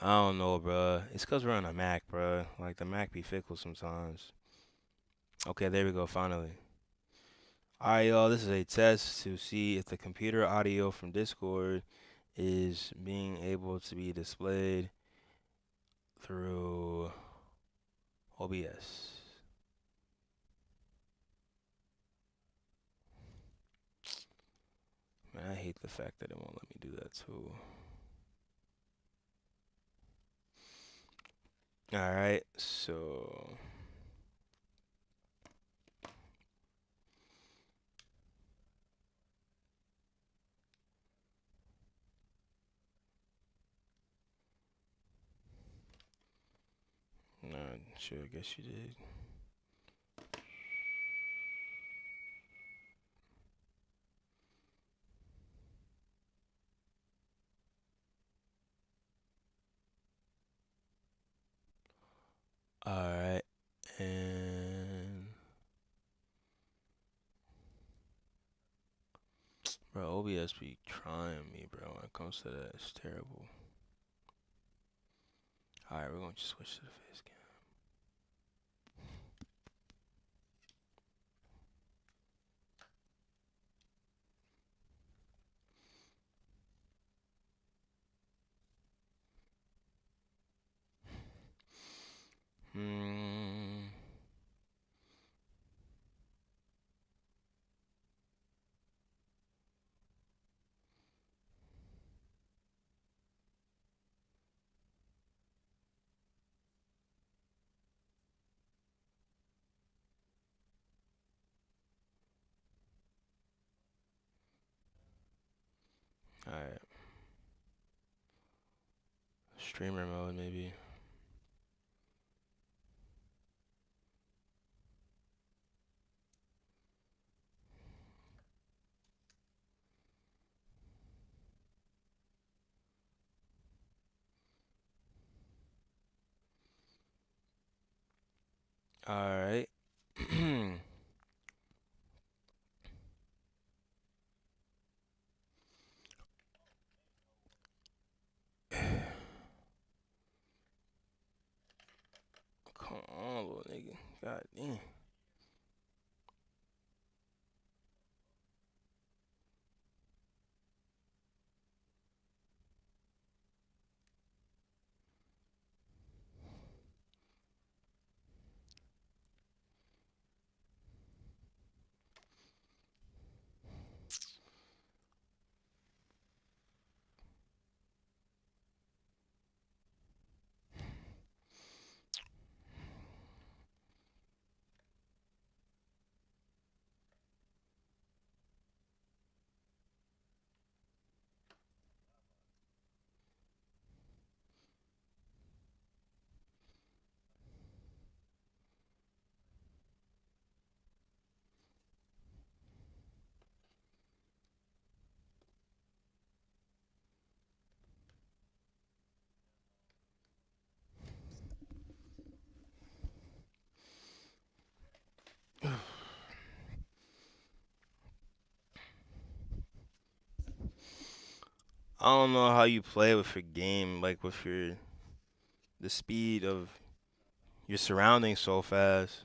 I don't know, bruh. It's 'cause we're on a Mac, bruh. Like the Mac be fickle sometimes. Okay, there we go, finally. Alright, y'all, this is a test to see if the computer audio from Discord is being able to be displayed through OBS. Man, I hate the fact that it won't let me do that too. Alright, so nah, sure, I guess you did. Alright, and bro, OBS be trying me, bro, when it comes to that. It's terrible. Alright, we're gonna just switch to the face cam. Hmm. Alright. Streamer mode, maybe. Alright. Come on, little nigga. God damn. I don't know how you play with your game, like with your the speed of your surroundings so fast.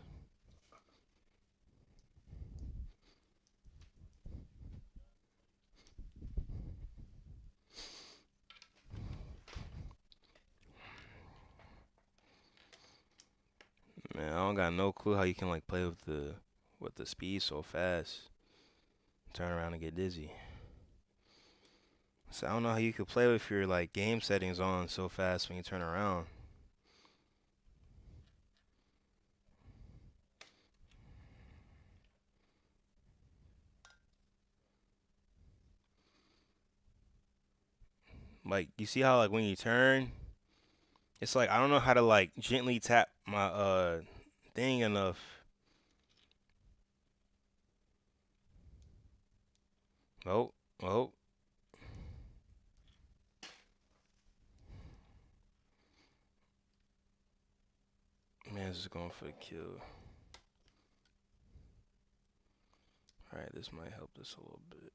Man, I don't got no clue how you can like play with the speed so fast. Turn around and get dizzy. So I don't know how you could play with your like game settings on so fast when you turn around. Like you see how like when you turn, it's like I don't know how to like gently tap my thing enough. Oh, oh, man, this is going for the kill. All right, this might help this a little bit.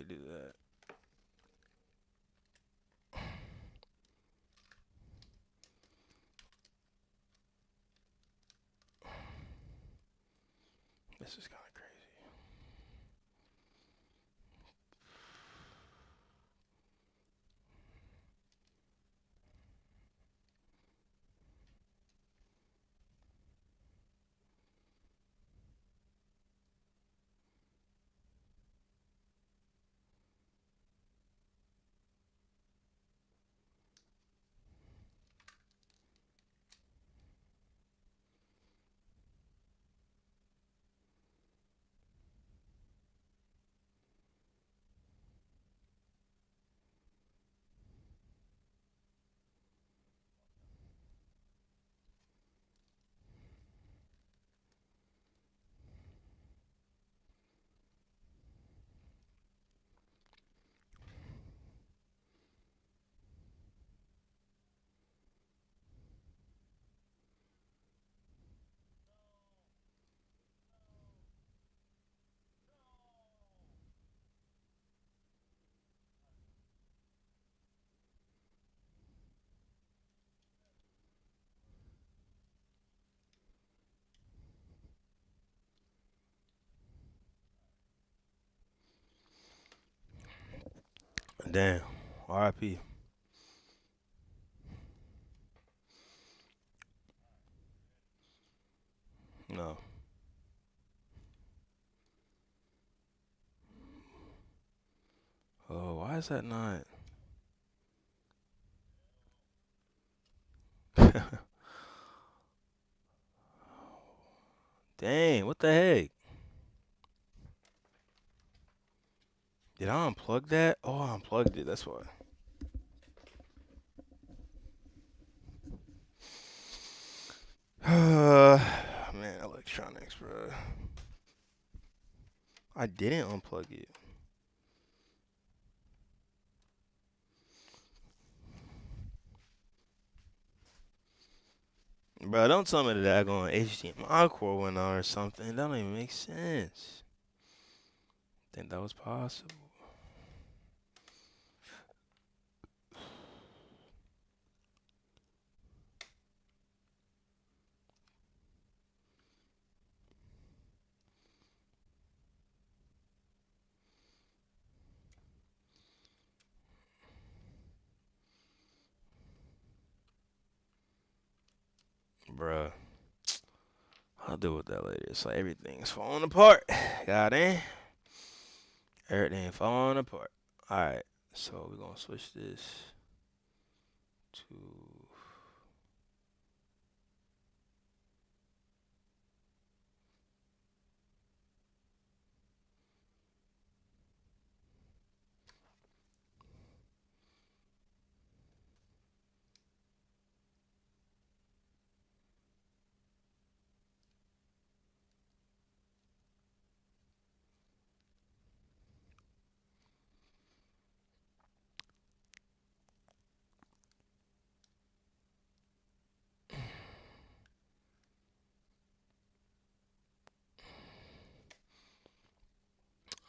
could do that. This is kind of crazy. Damn. R.I.P. No. Oh, why is that not? Dang, what the heck? Did I unplug that? Oh, I unplugged it. That's why. Man, electronics, bro. I didn't unplug it. Bro, don't tell me that I go on HDMI cord went on or something. That don't even make sense. Think that was possible. Bruh. I'll deal with that later. It's like everything's falling apart. Got it? Everything falling apart. Alright. So we're gonna switch this to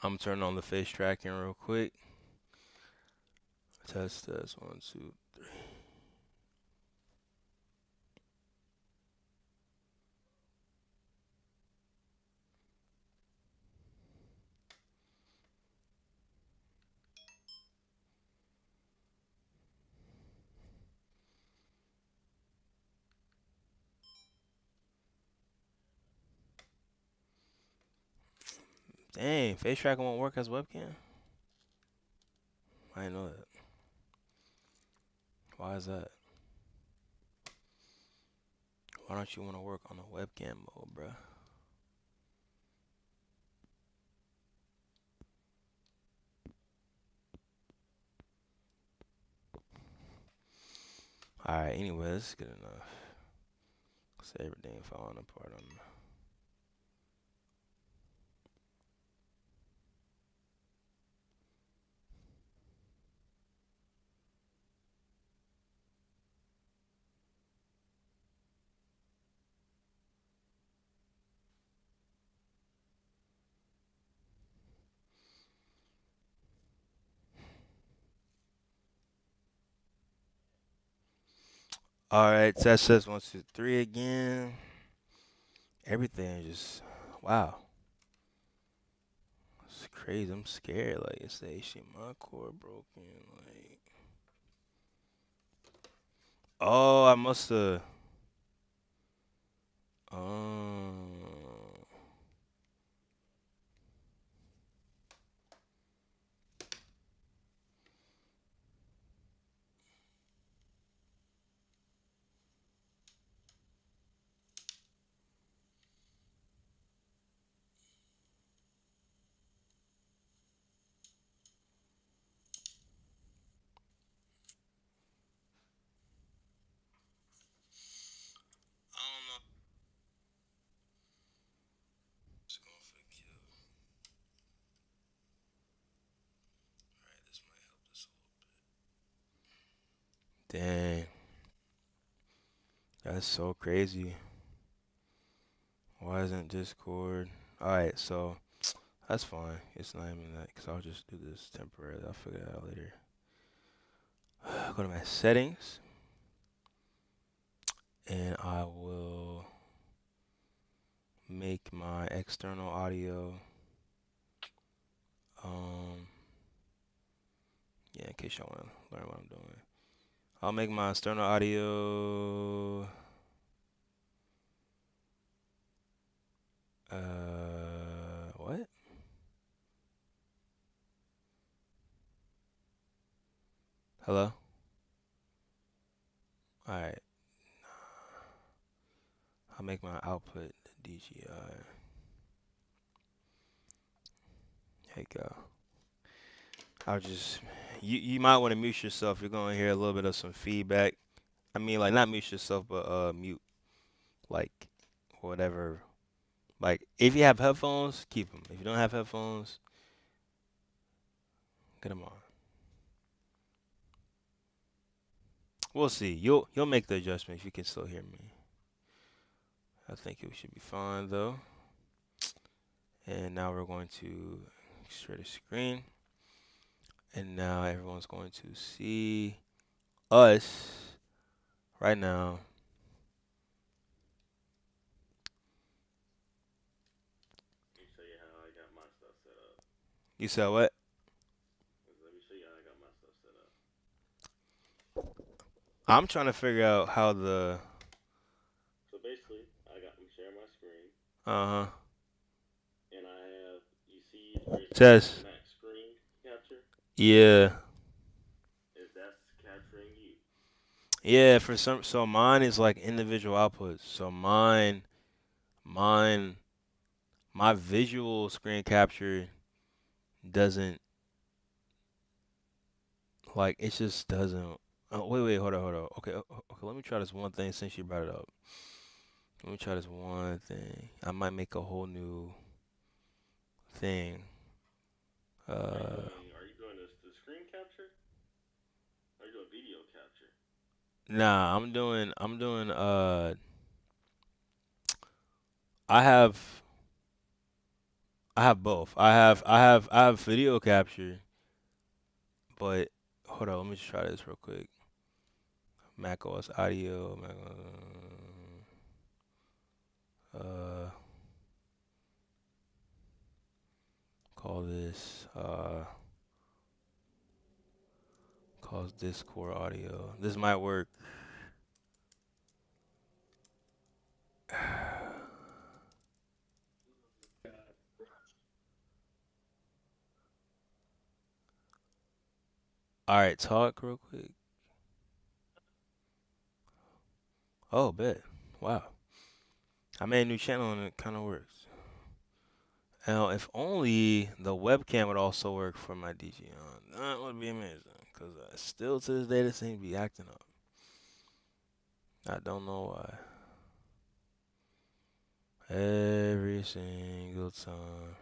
I'm turning on the face tracking real quick. Test test 1, 2. Dang, face tracking won't work as webcam? I didn't know that. Why is that? Why don't you want to work on the webcam mode, bruh? Alright, anyway, this is good enough. Cause everything falling apart on me. All right, test says 1, 2, 3 again. Everything just wow. It's crazy. I'm scared. Like it's the HDMI cord broken. Like oh, I must have. Um, I don't know. It's going for the kill. All right, this might help this a little bit. Dang, that's so crazy. Why isn't Discord? All right, so that's fine. It's not even that because I'll just do this temporarily. I'll figure it out later. Go to my settings and I will make my external audio. Um, yeah, in case y'all want to learn what I'm doing, I'll make my external audio. What? Hello? All right, I'll make my output DGI. There you go. I'll just you might want to mute yourself. You're gonna hear a little bit of some feedback. I mean, like not mute yourself, but mute like whatever. Like if you have headphones, keep them. If you don't have headphones, get them on. We'll see. You'll make the adjustment if you can still hear me. I think it should be fine though. And now we're going to share the screen. And now everyone's going to see us right now. Let me show you how I got my stuff set up. You said what? Let me show you how I got my stuff set up. I'm trying to figure out how the. So basically, I'm sharing my screen. Uh huh. And I have, you see, where it says Mac screen capture. Yeah. Is that's capturing you? Yeah, for some. So mine is like individual outputs. So mine, my visual screen capture doesn't like it just doesn't. Oh, wait, hold on. Okay, okay. Let me try this one thing since you brought it up. Let me try this one thing. I might make a whole new thing. Are you doing this the screen capture? Are you doing video capture? Nah, I'm doing I have both. I have video capture, but hold on, let me just try this real quick. Mac OS audio, uh call this calls Discord audio. This might work. All right, talk real quick. Oh, bet. Wow. I made a new channel and it kind of works. Now, if only the webcam would also work for my DGN. That would be amazing. Because still to this day, this thing be acting up. I don't know why. Every single time.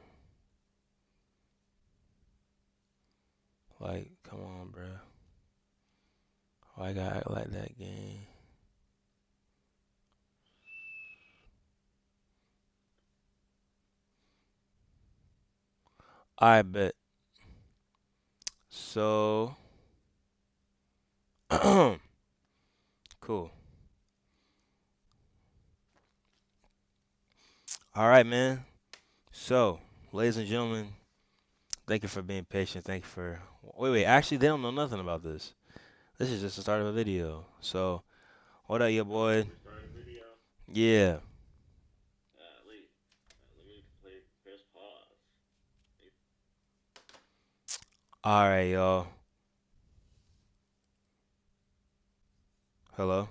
Like, come on, bruh. Why I gotta act like that game? I bet. So, cool. All right, man. So, ladies and gentlemen, thank you for being patient. Thank you for. Wait. Actually, they don't know nothing about this. This is just the start of a video. So, what up, your boy? Yeah. All right, y'all. Hello.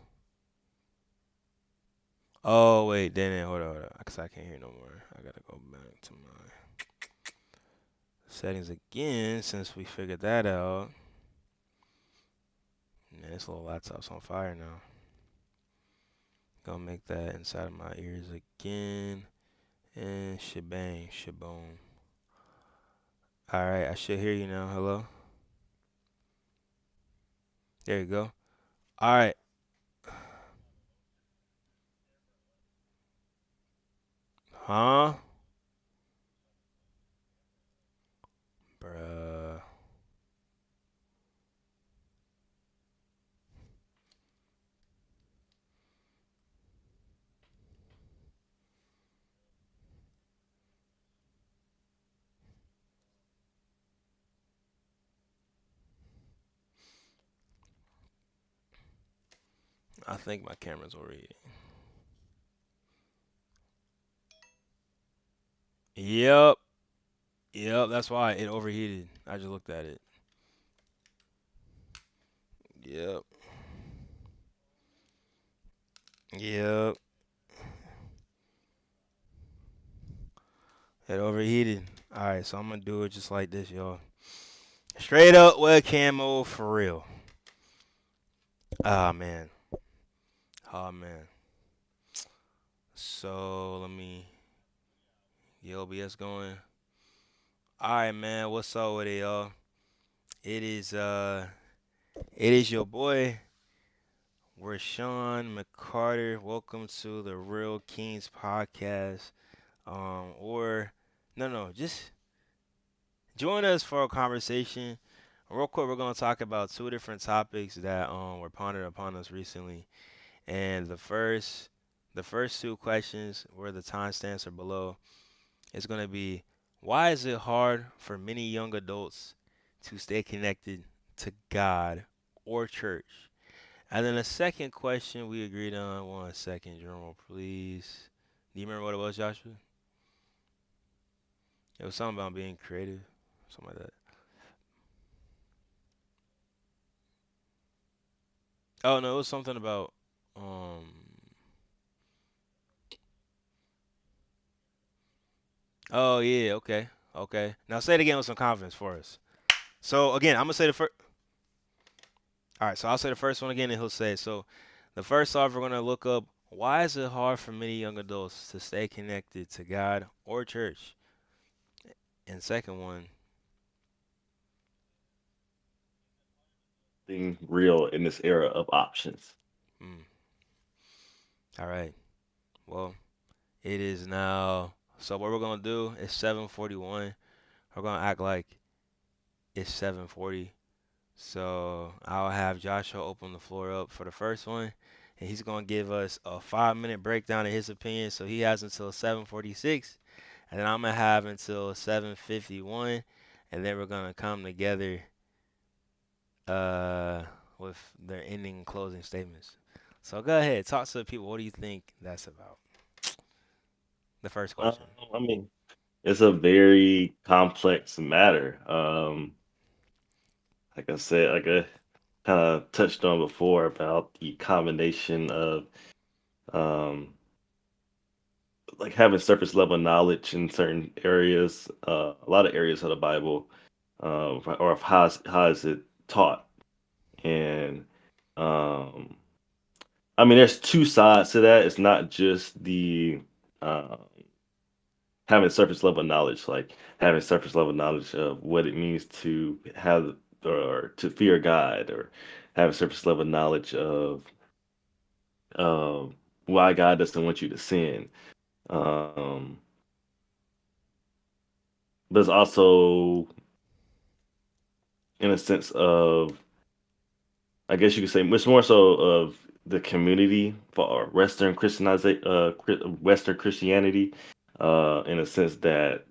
Oh wait, then hold on, cause I can't hear no more. I gotta go back to my settings again since we figured that out. Man, this little laptop's on fire now. Gonna make that inside of my ears again. And shebang, shaboom. Alright, I should hear you now. Hello? There you go. Alright. Huh? Bruh. I think my camera's overheating. Yep. Yep, that's why it overheated. I just looked at it. Yep. Yep. It overheated. Alright, so I'm gonna do it just like this, y'all. Straight up webcam mode for real. Ah man. Oh man. So let me get OBS going. Alright man, what's up with it, y'all? It is it is your boy Rashawn McCarter. Welcome to the Real Kings podcast. Or no, just join us for a conversation. Real quick, we're gonna talk about two different topics that were pondered upon us recently. And the first two questions where the timestamps are below is gonna be why is it hard for many young adults to stay connected to God or church? And then the second question we agreed on, one second, drumroll please. Do you remember what it was, Joshua? It was something about being creative, something like that. Oh no, it was something about um. Oh yeah, okay, okay. Now say it again with some confidence for us. So again, I'm gonna say the first. All right, so I'll say the first one again, and he'll say it. So the first off, we're gonna look up why is it hard for many young adults to stay connected to God or church. And second one, Thing real in this era of options. mm, all right. Well, it is now. So what we're gonna do is 7:41. We're gonna act like it's 7:40. So I'll have Joshua open the floor up for the first one, and he's gonna give us a 5 minute breakdown of his opinion. So he has until 7:46, and then I'm gonna have until 7:51, and then we're gonna come together uh with their ending and closing statements. So go ahead, talk to the people. What do you think that's about? The first Um, question. I mean, it's a very complex matter. Like I said, like I kind of touched on before about the combination of um, like having surface level knowledge in certain areas, a lot of areas of the Bible, or of how is it taught, and um, I mean, there's two sides to that. It's not just the uh, having surface level knowledge, like having surface level knowledge of what it means to have or to fear God, or having surface level knowledge of um, why God doesn't want you to sin. Um, but it's also in a sense of, I guess you could say, much more so of the community for Western Christianization, Western Christianity. in a sense that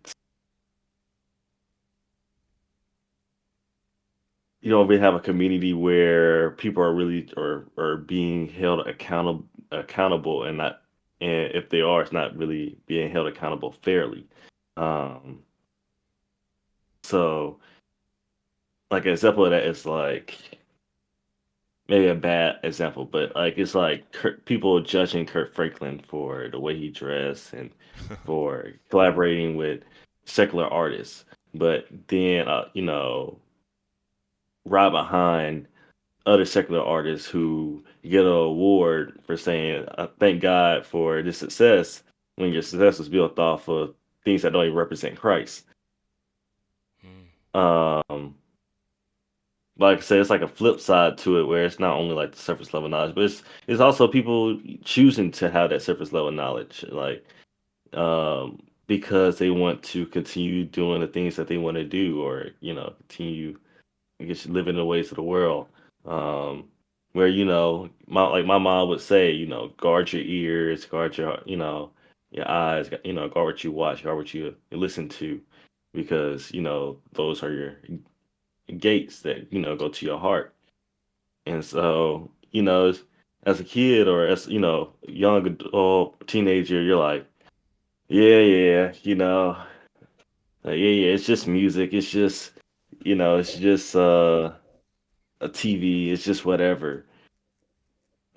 you know we have a community where people are really or being held accountable and not, and if they are, it's not really being held accountable fairly. Um, so like an example of that is like maybe a bad example, but like it's like people judging Kurt Franklin for the way he dressed and for collaborating with secular artists, but then you know right behind other secular artists who get an award for saying thank God for this success when your success was built off of things that don't even represent Christ. Mm. Um, like I said, it's like a flip side to it where it's not only like the surface level knowledge, but it's also people choosing to have that surface level knowledge, like because they want to continue doing the things that they want to do, or you know, continue I guess living in the ways of the world. Um, where you know, my mom would say, you know, guard your ears, guard your your eyes, you know, guard what you watch, guard what you listen to, because you know those are your gates that you know go to your heart. And so, you know, as a kid or as, you know, young adult teenager, you're like, yeah, yeah, you know, yeah, yeah, it's just music. It's just, you know, it's just a TV. It's just whatever.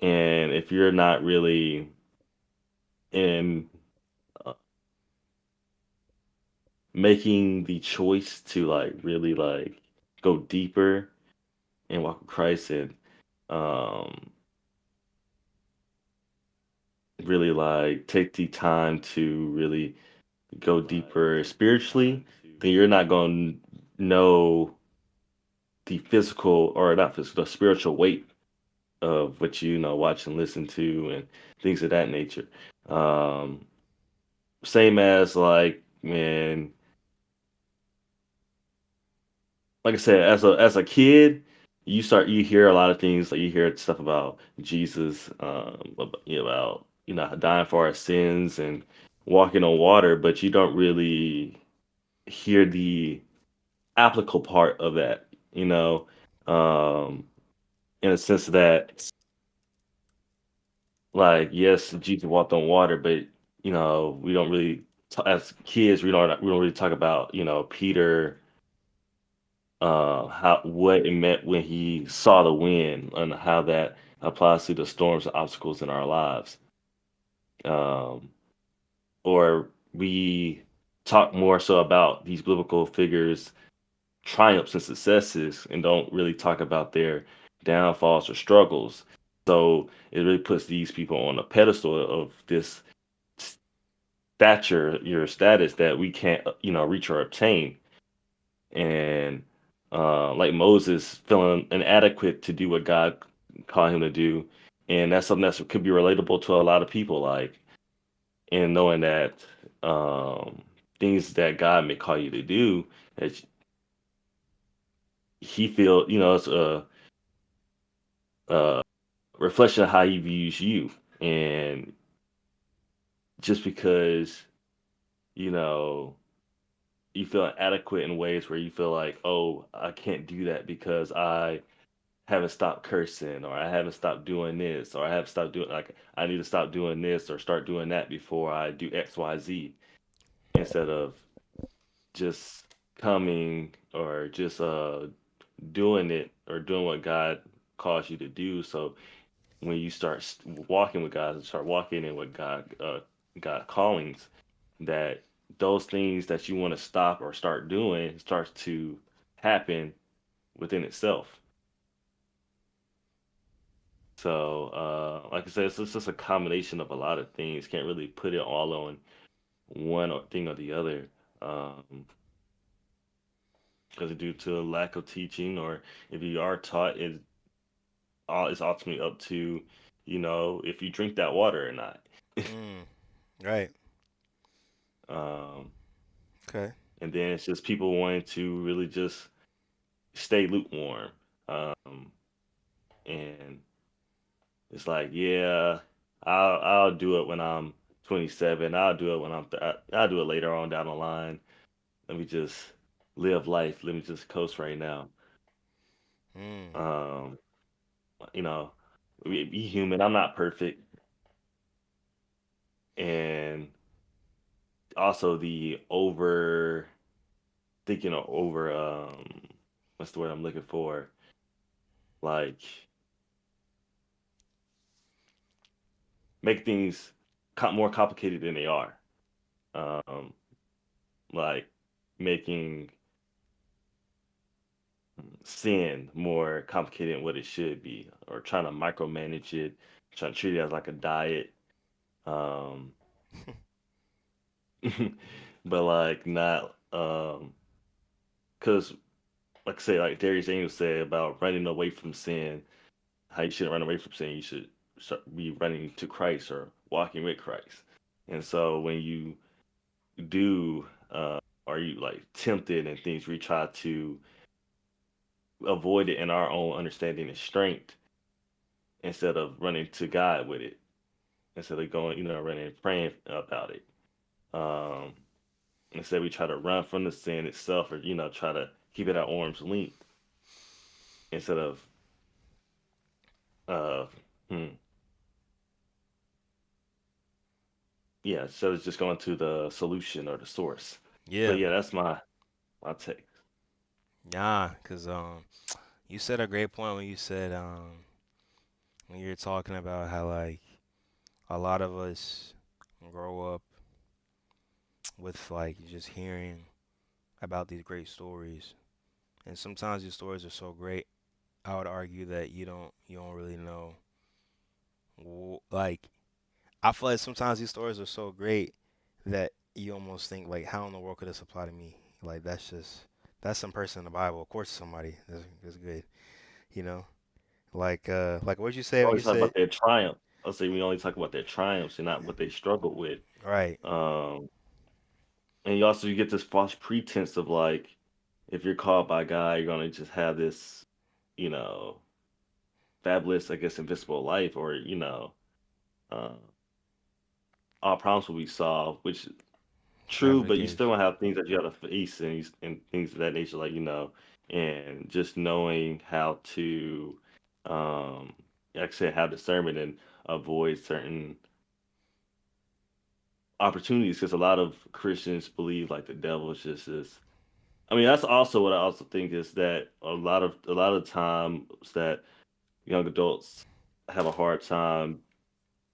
And if you're not really in making the choice to like really like go deeper and walk with Christ and um really like take the time to really go deeper spiritually, then you're not going to know the physical or not physical, the spiritual weight of what you know, watch and listen to and things of that nature. Um, Same as like when, like I said, as a kid, you hear a lot of things like you hear stuff about Jesus, about you know dying for our sins and walking on water, but you don't really hear the applicable part of that, you know, um, in a sense that, like, yes, Jesus walked on water, but you know, we don't really, as kids, we don't really talk about, you know, Peter, how what it meant when he saw the wind and how that applies to the storms and obstacles in our lives, um, or we talk more so about these biblical figures triumphs and successes and don't really talk about their downfalls or struggles. So it really puts these people on a pedestal of this stature, your status that we can't, you know, reach or obtain. And like Moses feeling inadequate to do what God called him to do. And that's something that could be relatable to a lot of people, like, and knowing that um, things that God may call you to do, that he feel, you know, it's a reflection of how he views you. And just because, you know, you feel inadequate in ways where you feel like, oh, I can't do that because I haven't stopped cursing or I haven't stopped doing this or I haven't stopped doing like I need to stop doing this or start doing that before I do XYZ instead of just coming or just doing it or doing what God calls you to do. So when you start walking with God and start walking in with God callings, that those things that you want to stop or start doing starts to happen within itself. So, like I said, it's just a combination of a lot of things. Can't really put it all on one thing or the other, um, because due to a lack of teaching, or if you are taught, it's ultimately up to, you know, if you drink that water or not. Mm. Right. um, Okay. and then it's just people wanting to really just stay lukewarm. And it's like, yeah, I'll do it when I'm 27. I'll do it when I'll do it later on down the line. Let me just live life. Let me just coast right now. Mm. Um, you know, be human. I'm not perfect, and also the over thinking of over what's the word I'm looking for? Like make things more complicated than they are. Um, like making sin more complicated than what it should be, or trying to micromanage it, trying to treat it as like a diet. Um, but like not because like I say, like Darius Daniels said about running away from sin, how you shouldn't run away from sin. You should be running to Christ or walking with Christ. And so when you do, are you like tempted and things we try to avoid it in our own understanding and strength instead of running to God with it, instead of going, running and praying about it. Um, Instead we try to run from the sin itself or, try to keep it at arm's length instead of, uh, hmm, yeah, so it's just going to the solution or the source. But Yeah. yeah, that's my take. Yeah, cause you said a great point when you said when you're talking about how like a lot of us grow up with like just hearing about these great stories, and sometimes these stories are so great. I would argue that you don't really know. Like I feel like sometimes these stories are so great that you almost think like, how in the world could this apply to me? Like that's some person in the Bible. Of course, it's somebody that's good. You know, like what'd you say We when you always talk said about their triumph. I'll say we only talk about their triumphs and not what they struggled with. right, Um, and you get this false pretense of like, if you're called by God, you're gonna just have this, you know, fabulous, I guess, invisible life, or uh, all problems will be solved, which is true, never the but you case. still gonna have things that you have to face and things of that nature, like and just knowing how to, um, like I said, have discernment and avoid certain opportunities, because a lot of Christians believe like the devil is just this. I mean, that's also what I also think is that a lot of times that young adults have a hard time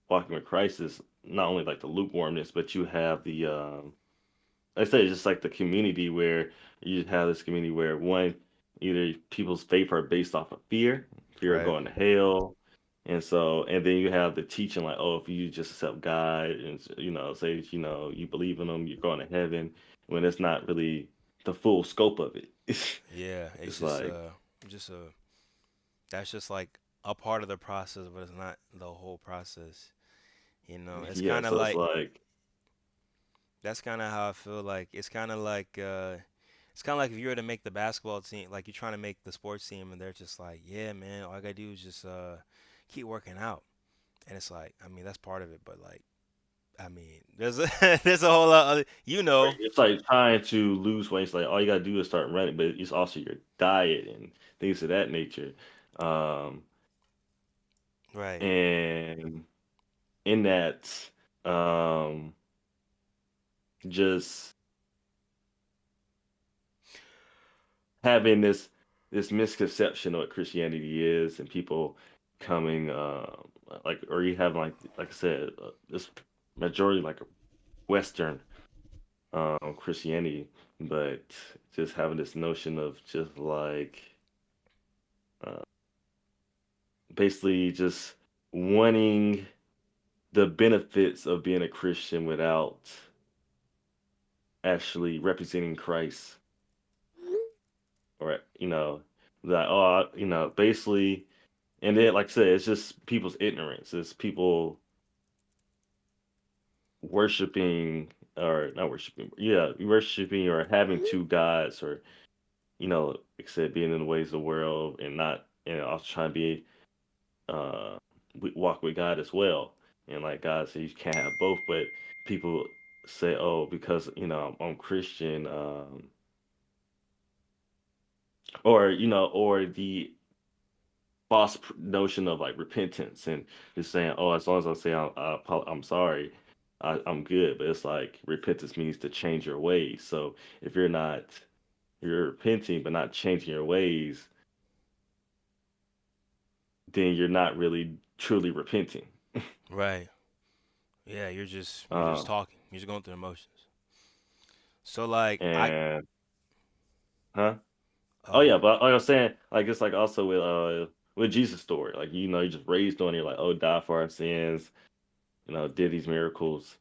walking with Christ is not only like the lukewarmness, but you have the I say it's just like the community where you have this community where one, either people's faith are based off of fear of Right. going to hell, and then you have the teaching like, oh, if you just accept God and say you believe in Him, you're going to heaven, when it's not really the full scope of it. Yeah, it's It's like, just a that's just like a part of the process, but it's not the whole process. You know, it's yeah, kind of so it's like like, that's kind of how I feel like it's kind of like if you were to make the basketball team, like you're trying to make the sports team, and they're just like, yeah, man, all I gotta do is just keep working out, and it's like, I mean, that's part of it, but like, I mean, there's there's a whole lot, you or know, it's like trying to lose weight. It's like all you gotta do is start running, but it's also your diet and things of that nature. Um, right, and in that, um, just having this misconception of what Christianity is, and people coming, like, or you have like I said, this majority like Western Christianity, but just having this notion of just like, uh, basically just wanting the benefits of being a Christian without actually representing Christ, or that, basically. And then, like I said, it's just people's ignorance. It's people worshiping, or not worshiping, yeah, worshiping or having two gods, or like I said, being in the ways of the world and not, also trying to be, uh walk with God as well. and like God said, you can't have both. But people say, oh, because I'm Christian, or or the false notion of like repentance and just saying, oh, as long as I say I'm sorry, I'm good. But it's like repentance means to change your ways. So if you're repenting but not changing your ways, then you're not really truly repenting. Right. Yeah, you're just Um, talking. You're just going through the motions. So like I and huh? Oh oh yeah, but like I was saying, like it's like also with Jesus' story, like you just raised on, you're like, oh, died for our sins, did these miracles.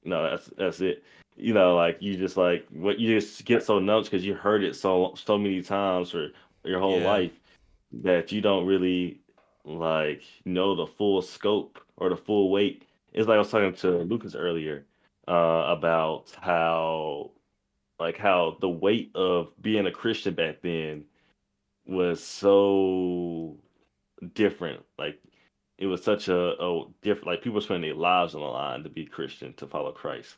No, that's it. Like you just like what you just get so nuts because you heard it so many times for your whole yeah. life that you don't really like know the full scope or the full weight. It's like I was talking to Lucas earlier about how the weight of being a Christian back then was so different. Like it was such a different, like people were spending their lives on the line to be Christian, to follow Christ.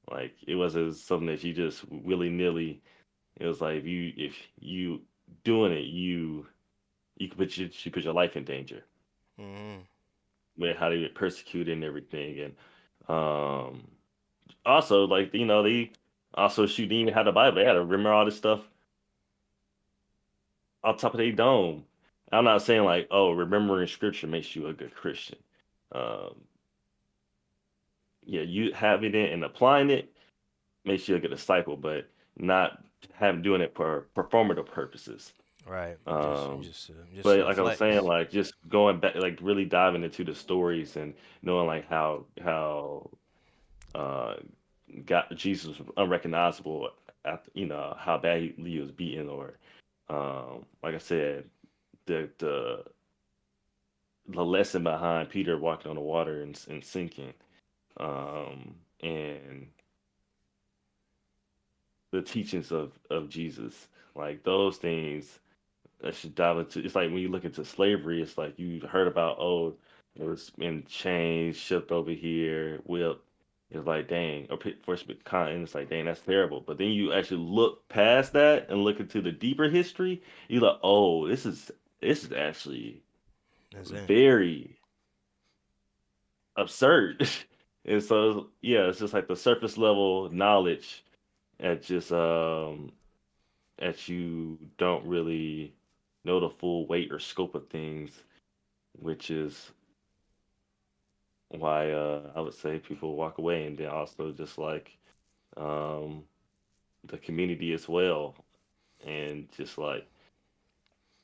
Like it wasn't something that you just willy nilly. It was like if you doing it, you could put your life in danger Mhm. with how they get persecuted and everything. And um, also like they also shoot didn't even have the Bible. They had to remember all this stuff on top of their dome. I'm not saying like, oh, remembering scripture makes you a good Christian. Um, yeah, you having it and applying it makes you a good disciple, but not have doing it for performative purposes. Right. Um, Just to but the like I was saying, flesh. like just going back, like really diving into the stories and knowing like how uh got Jesus was unrecognizable after how bad he was beaten, or like I said, the the lesson behind Peter walking on the water and sinking, and the teachings of Jesus, like those things that should dive into. It's like when you look into slavery, it's like you heard about, oh, it was in chains, shipped over here, whipped. It's like dang, or first continent. It's like dang, that's terrible. But then you actually look past that and look into the deeper history. You're like, oh, this is actually That's it. very absurd. And so yeah, it's just like the surface level knowledge at just that you don't really know the full weight or scope of things, which is why I would say people walk away. And then also just like um, the community as well. And just like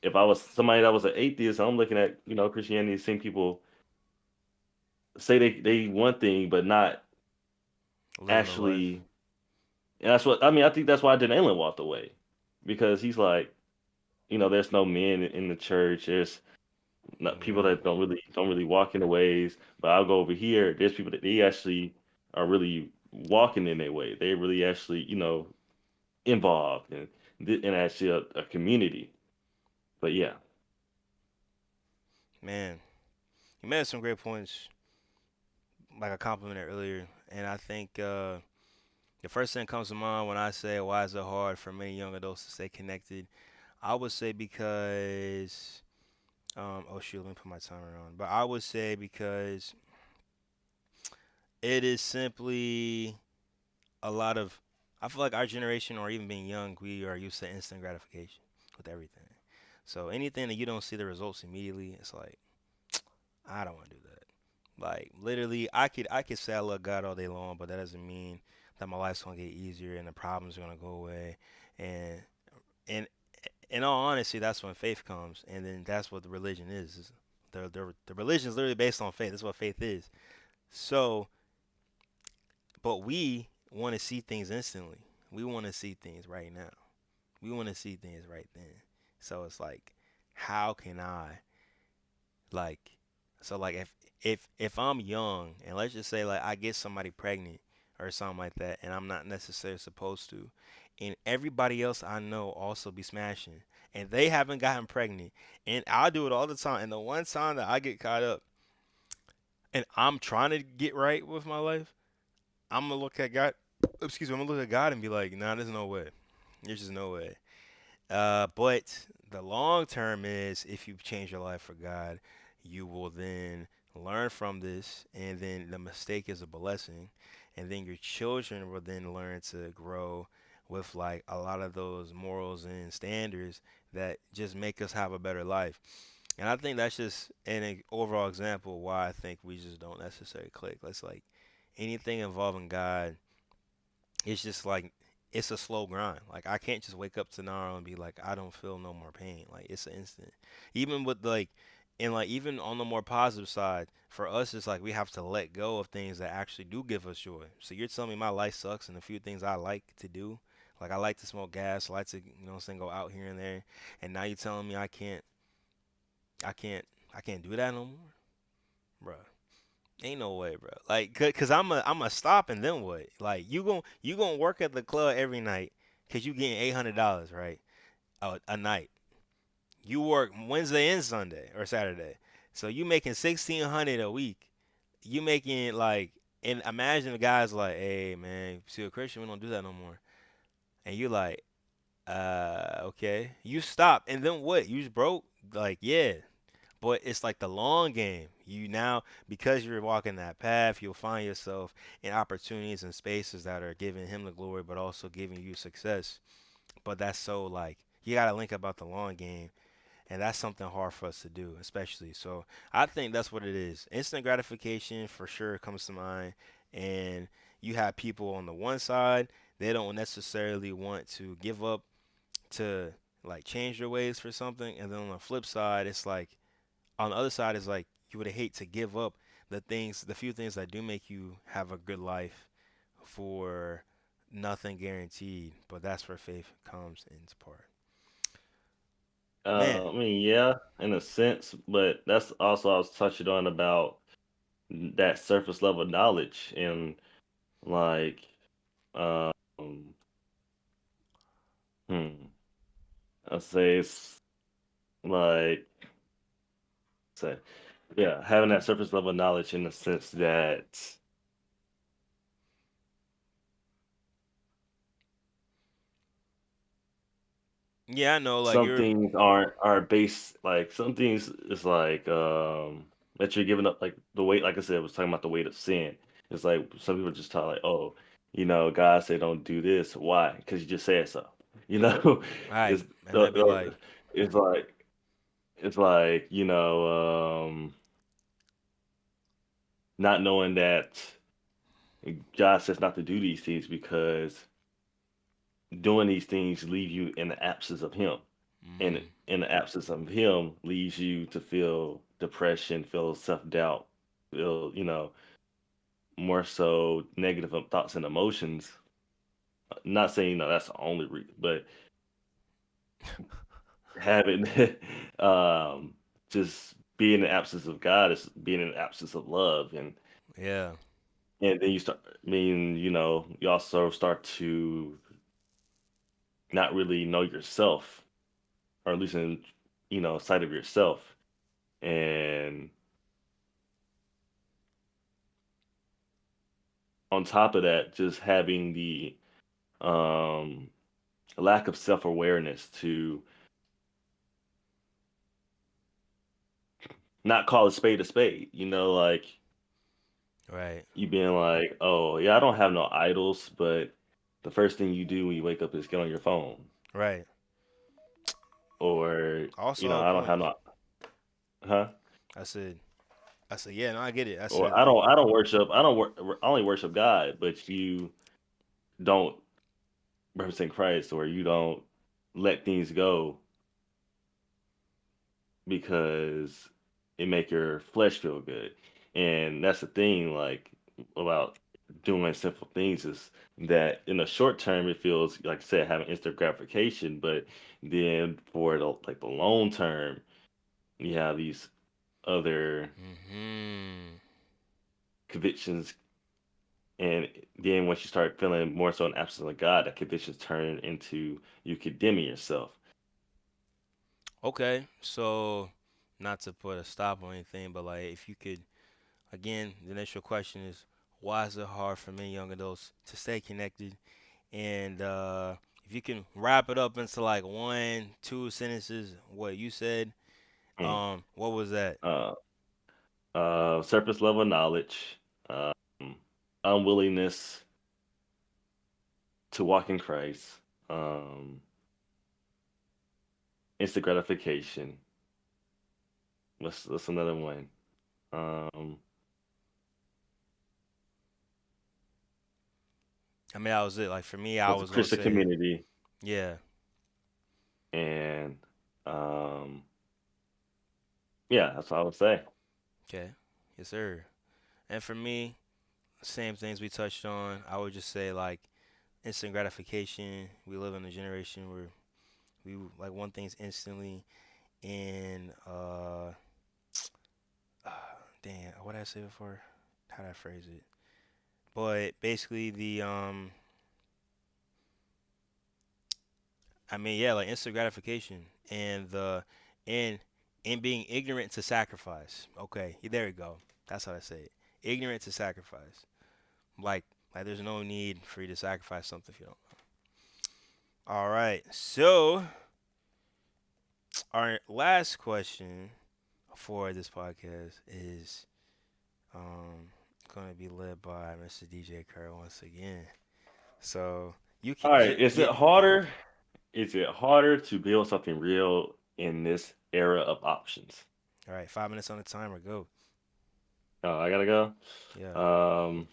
if I was somebody that was an atheist, I'm looking at Christianity, seeing people say they one thing but not Living the life. actually. And that's what I mean. I think that's why Allen walked away, because he's like, there's no men in the church. There's not people Yeah. that don't really walk in the ways. But I'll go over here. There's people that they actually are really walking in their way. They really actually involved and actually a community. But yeah, Man, you made some great points, like I complimented earlier, and I think the first thing that comes to mind when I say why is it hard for many young adults to stay connected, I would say because oh shoot, let me put my timer on. But I would say because it is simply a lot of I feel like our generation or even being young, we are used to instant gratification with everything. So anything that you don't see the results immediately, it's like I don't want to do that. Like literally, I could say I love God all day long, but that doesn't mean that my life's gonna get easier and the problems are gonna go away. And and in all honesty, that's when faith comes, and then that's what the religion is. The religion is literally based on faith. That's what faith is. So, but we want to see things instantly. We want to see things right now. We want to see things right then. So it's like, how can I like like if I'm young and let's just say like I get somebody pregnant or something like that and I'm not necessarily supposed to and everybody else I know also be smashing and they haven't gotten pregnant and I do it all the time and the one time that I get caught up and I'm trying to get right with my life, I'm gonna look at God. Excuse me. I'm gonna look at God and be like, nah, there's no way. There's just no way. But the long term is if you change your life for God, you will then learn from this, and then the mistake is a blessing, and then your children will then learn to grow with like a lot of those morals and standards that just make us have a better life. And I think that's just overall example why I think we just don't necessarily click. Let's like anything involving God, it's just like it's a slow grind. Like I can't just wake up tomorrow and be like, I don't feel no more pain. Like it's an instant. Even with like and like even on the more positive side, for us it's like we have to let go of things that actually do give us joy. So you're telling me my life sucks and a few things I like to do. Like I like to smoke gas, I like to, what I'm saying, go out here and there. And now you're telling me I can't I can't do that no more? Bruh. Ain't no way, bro. Like, cause I'm a stop and then what? Like, you gonna work at the club every night, cause you getting $800, right? A night. You work Wednesday and Sunday or Saturday, so you making 1,600 a week. You making like, and imagine the guys like, hey man, see a Christian, we don't do that no more. And you like, okay. You stop and then what? You just broke? Like, yeah, but it's like the long game. You now, because you're walking that path, you'll find yourself in opportunities and spaces that are giving him the glory, but also giving you success. But that's so like you gotta link about the long game, and that's something hard for us to do, especially. So I think that's what it is. Instant gratification for sure comes to mind, and you have people on the one side they don't necessarily want to give up to like change their ways for something, and then on the flip side, it's like on the other side is like you would hate to give up the few things that do make you have a good life for nothing guaranteed. But that's where faith comes into part. Man, I mean, yeah, in a sense, but that's also I was touching on about that surface level knowledge and like, um, hmm, I say it's like, say, yeah, having that surface level knowledge in the sense that yeah, I know. Like some you're things are based like some things is like that you're giving up like the weight like I said I was talking about the weight of sin. It's like some people just talk like, oh, God said don't do this. Why? Because you just said so. You know, right, it's and that'd be like, it's like it's like not knowing that God says not to do these things because doing these things leave you in the absence of Him. And mm, in the absence of him leads you to feel depression, feel self-doubt, feel, more so negative thoughts and emotions. Not saying that's the only reason, but having um just being in the absence of God is being in the absence of love, yeah, and then you start I mean, you also start to not really know yourself, or at least in sight of yourself. And on top of that, just having the um, lack of self awareness to not call a spade a spade. Like right, you being like, oh yeah, I don't have no idols, but the first thing you do when you wake up is get on your phone, right. or Also, all I don't have points. no, huh? I said, I said, yeah, no, I get it. I Or said, like, I don't worship, I only worship God, but you don't represent Christ, or you don't let things go because it make your flesh feel good. And that's the thing, like about doing simple things is that in the short term it feels like I said having instant gratification, but then for the long term you have these other mm-hmm. convictions, and then once you start feeling more so an absence of God, that convictions turn into you condemning yourself. Okay, so not to put a stop or anything, but like if you could Again, the initial question is, why is it hard for many young adults to stay connected? And if you can wrap it up into like one, two sentences, what you said, Mm. what was that? Uh, Surface level knowledge, um, unwillingness to walk in Christ, um, instant gratification. What's another one? Um, I mean, that was it. Like for me, I was the was gonna Christian say, community, yeah, and um, yeah, that's what I would say. okay, yes, sir. And for me, same things we touched on. I would just say like instant gratification. We live in a generation where we like want things instantly, and damn, what did I say before? How did I phrase it? But basically, I mean, yeah, like instant gratification and and and being ignorant to sacrifice. Okay, there we go. That's how I say it. Ignorant to sacrifice. Like there's no need for you to sacrifice something if you don't. All right. So our last question for this podcast is going to be led by Mr. DJ Kerr once again. So you can All right, is yeah. it harder? Is it harder to build something real in this era of options? All right, 5 minutes on the timer. Go. Oh, I gotta go. Yeah. Um,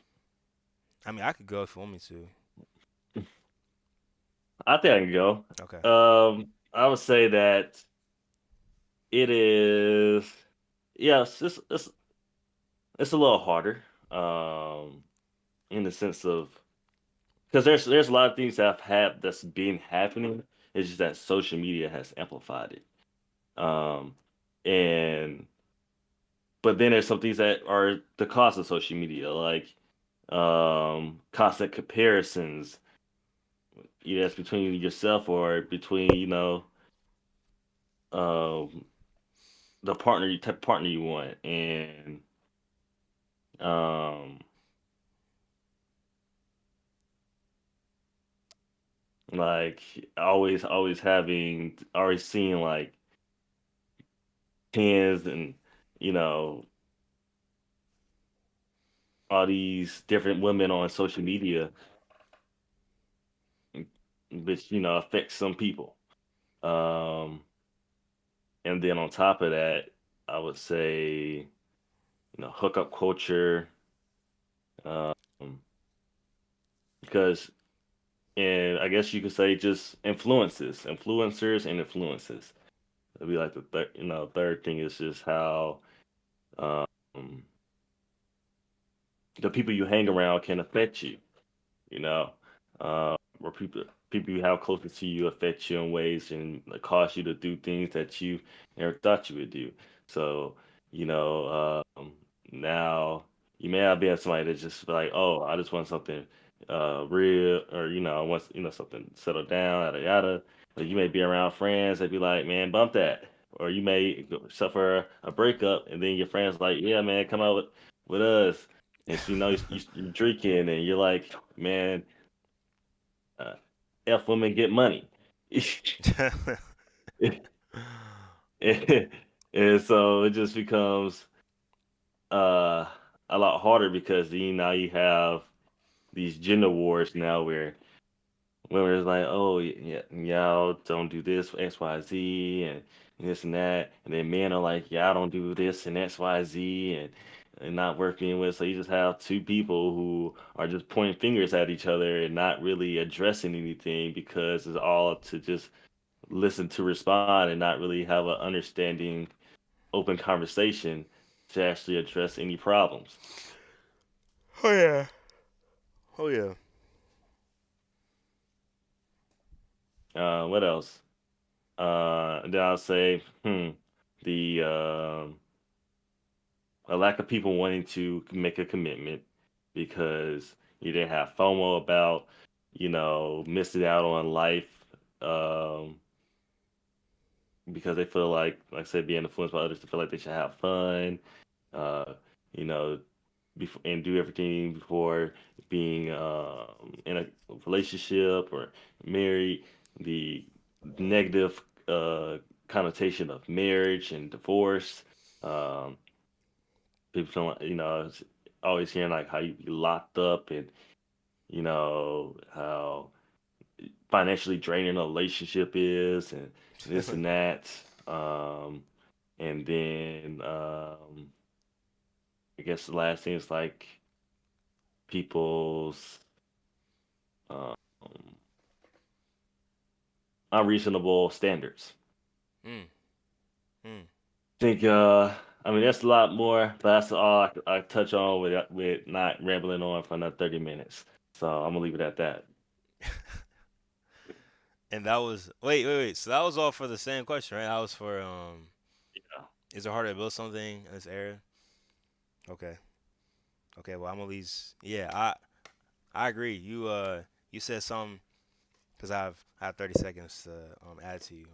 I mean, I could go if you want me to. I think I can go. Okay. I would say that it is. Yes, it's a little harder. In the sense of because there's a lot of things that have that's been happening. It's just that social media has amplified it. And but then there's some things that are the cost of social media, like constant comparisons, either that's between yourself or between um the type of partner you want, and um like always seeing like tens and you know all these different women on social media, which affects some people. Um, and then on top of that, I would say hookup culture, um, because and I guess you could say just influencers and influences. It'd be like the third thing is just how um, the people you hang around can affect you. You know, where people you have closest to you affect you in ways and cause you to do things that you never thought you would do. So, now you may not be somebody that's just like, oh, I just want something real, or I want something settled down, yada yada. But you may be around friends that be like, man, bump that. Or you may suffer a breakup, and then your friends like, yeah, man, come out with us. And so, you're drinking, and you're like, man, uh, F women get money. And so it just becomes uh, a lot harder because now you have these gender wars now where women is like, oh, yeah, y'all don't do this for X, Y, Z, and this and that. And then men are like, y'all don't do this and X, Y, Z, and not worth being with. So you just have two people who are just pointing fingers at each other and not really addressing anything because it's all to just listen to respond and not really have an understanding, open conversation to actually address any problems. Oh yeah. Oh yeah. What else? Then I'll say, the a lack of people wanting to make a commitment because you didn't have FOMO about, missing out on life, um, because they feel like I said, being influenced by others to feel like they should have fun. Uh, you know, before and do everything before being in a relationship or married. The negative connotation of marriage and divorce. Um, People feel like, it's always hearing like how you be locked up and how financially draining a relationship is and this and that. Um, and then I guess the last thing is like people's um, unreasonable standards. mm, mm. Think I mean that's a lot more, but that's all I touch on with not rambling on for another 30 minutes. So I'm gonna leave it at that. And that was wait. So that was all for the same question, right? That was for Yeah. is it harder to build something in this era? Okay. Okay. Well, I'm at least yeah. I agree. You said something because I have 30 seconds to add to you.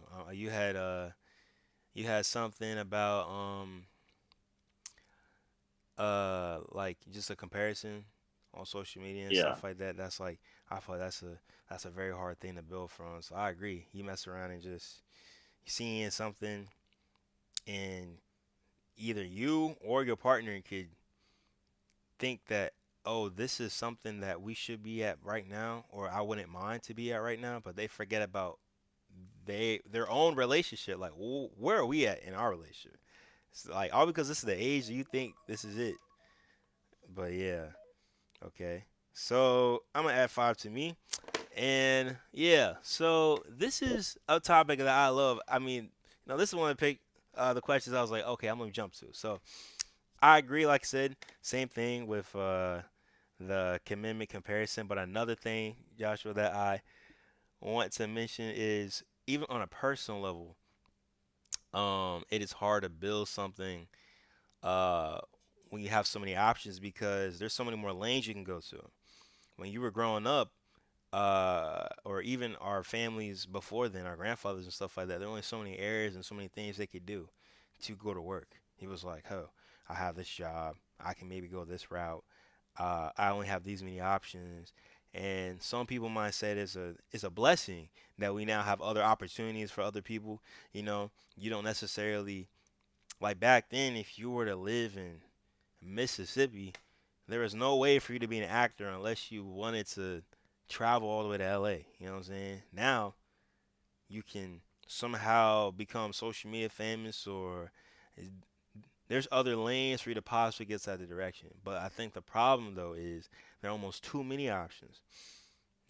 You had something about like just a comparison on social media and Yeah. stuff like that. That's like I feel like that's a very hard thing to build from. So I agree. You mess around and just seeing something and either you or your partner could think that, oh, this is something that we should be at right now, or I wouldn't mind to be at right now, but they forget about their own relationship. Like, where are we at in our relationship? It's like all because this is the age that you think this is it. But yeah, okay. So I'm gonna add five to me, and yeah. So this is a topic that I love. I mean, this is one of the questions I was like, okay, I'm gonna jump to. So I agree. Like I said, same thing with the commitment comparison. But another thing, Joshua, that I want to mention is even on a personal level, it is hard to build something uh, when you have so many options because there's so many more lanes you can go to. When you were growing up, or even our families before then, our grandfathers and stuff like that, there were only so many areas and so many things they could do to go to work. He was like, "Oh, I have this job. I can maybe go this route. I only have these many options." And some people might say it's a blessing that we now have other opportunities for other people. You don't necessarily like back then. If you were to live in Mississippi, there was no way for you to be an actor unless you wanted to travel all the way to LA. You know what I'm saying? Now you can somehow become social media famous or there's other lanes for you to possibly get to that direction. But I think the problem though is there are almost too many options.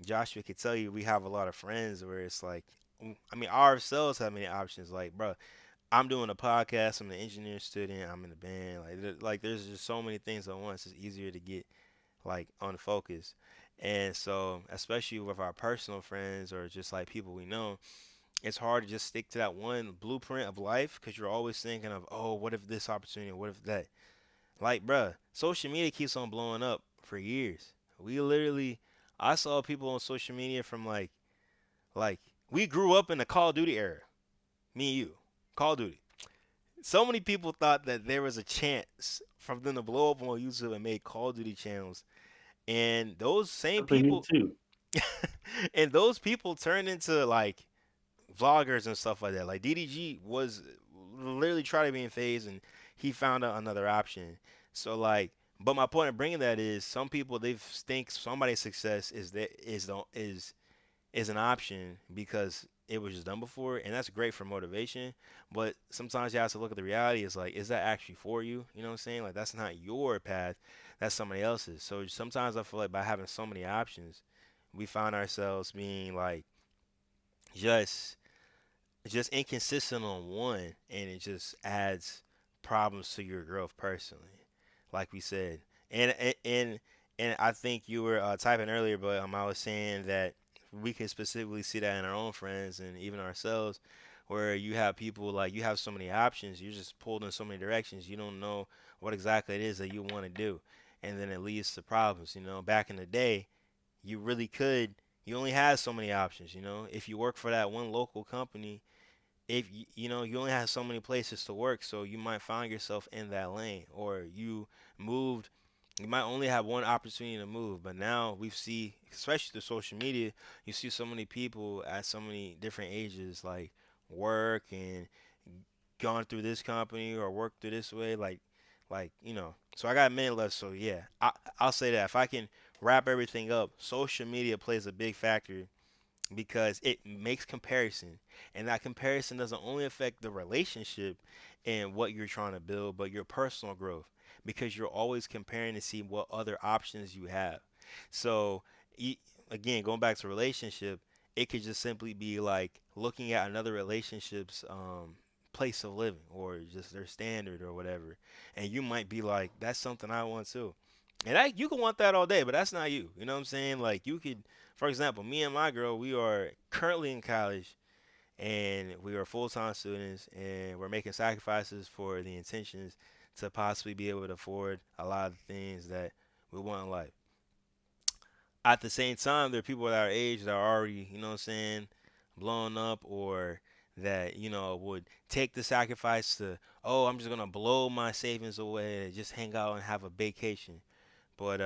Joshua could tell you we have a lot of friends where it's like I mean ourselves have many options. Like, bro, I'm doing a podcast, I'm an engineer student, I'm in a band. Like there's just so many things at once. It's easier to get like unfocused. And so, especially with our personal friends or just like people we know, it's hard to just stick to that one blueprint of life because you're always thinking of, oh, what if this opportunity? What if that? Like, bruh, social media keeps on blowing up for years. We literally, I saw people on social media from like we grew up in the Call of Duty era. Me and you, Call of Duty. So many people thought that there was a chance for them to blow up on YouTube and make Call of Duty channels, and those same For me people too. and those people turned into like vloggers and stuff like that. Like DDG was literally trying to be in phase and he found out another option. So like, but my point of bringing that is some people they think somebody's success is an option because it was just done before, and that's great for motivation. But sometimes you have to look at the reality. Is like, is that actually for you? You know what I'm saying? Like that's not your path. That's somebody else's. So sometimes I feel like by having so many options, we find ourselves being like just just inconsistent on one, and it just adds problems to your growth personally, like we said. And I think you were typing earlier, but I was saying that we can specifically see that in our own friends and even ourselves, where you have people like you have so many options, you're just pulled in so many directions, you don't know what exactly it is that you want to do, and then it leads to problems. Back in the day, you really could. You only had so many options. If you work for that one local company if you know you only have so many places to work, so you might find yourself in that lane, or moved you might only have one opportunity to move. But now we see, especially through social media, you see so many people at so many different ages, like work and gone through this company or worked through this way, so I got a minute left. So yeah, I'll say that if I can wrap everything up, social media plays a big factor because it makes comparison, and that comparison doesn't only affect the relationship and what you're trying to build, but your personal growth, because you're always comparing to see what other options you have. So e- again, going back to relationship, it could just simply be like looking at another relationship's place of living or just their standard or whatever, and you might be like, that's something I want too. And you can want that all day, but that's not you. You know what I'm saying? Like you could, for example, me and my girl, we are currently in college and we are full-time students, and we're making sacrifices for the intentions to possibly be able to afford a lot of the things that we want in life. At the same time, there are people at our age that are already, you know what I'm saying, blown up, or that, would take the sacrifice to, oh, I'm just gonna blow my savings away and just hang out and have a vacation. But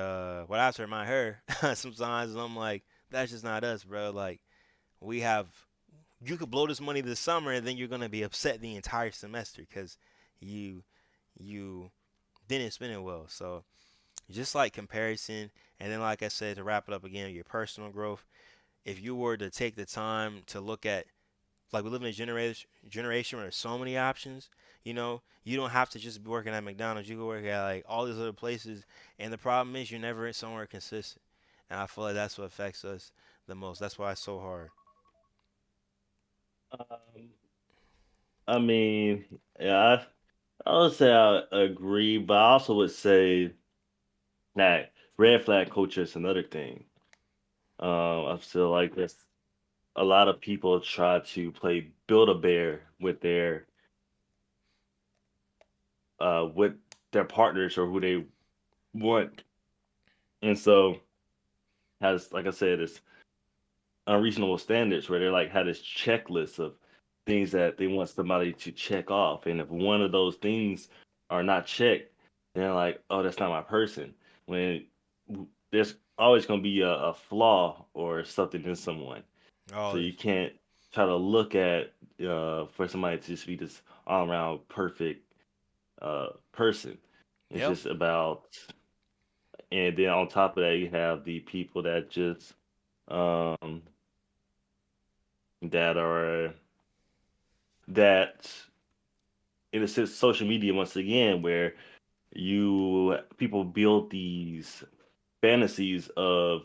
what I have to remind her sometimes, I'm like, that's just not us, bro. Like we have, you could blow this money this summer, and then you're gonna be upset the entire semester because you you didn't spend it well. So just like comparison, and then like I said, to wrap it up again, your personal growth. If you were to take the time to look at, like, we live in a generation where there's so many options. You don't have to just be working at McDonald's. You can work at like all these other places, and the problem is you're never somewhere consistent. And I feel like that's what affects us the most. That's why it's so hard. Um, I mean, yeah, I would say I agree, but I also would say that red flag culture is another thing. I feel like there's a lot of people try to play build a bear with their partners or who they want, and so has, like I said, it's unreasonable standards where they're like had this checklist of things that they want somebody to check off, and if one of those things are not checked, they're like, oh, that's not my person. When there's always going to be a flaw or something in someone, so you Always. can't try to look at for somebody to just be this all around perfect person. It's Yep. just about, and then on top of that, you have the people that just um, that are that in a sense social media once again where you people build these fantasies of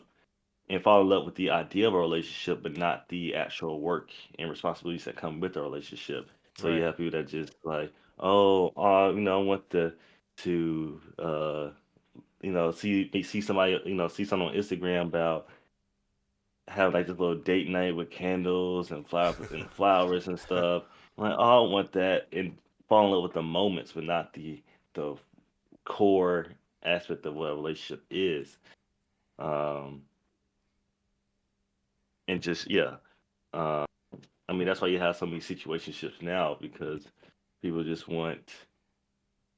and fall in love with the idea of a relationship but not the actual work and responsibilities that come with a relationship. So you Right. have people that just like, oh, I want to see somebody, see something on Instagram about have like this little date night with candles and flowers and stuff. I'm like, oh, I want that, and fall in love with the moments, but not the core aspect of what a relationship is. Um, and just yeah, uh, I mean that's why you have so many situationships now because people just want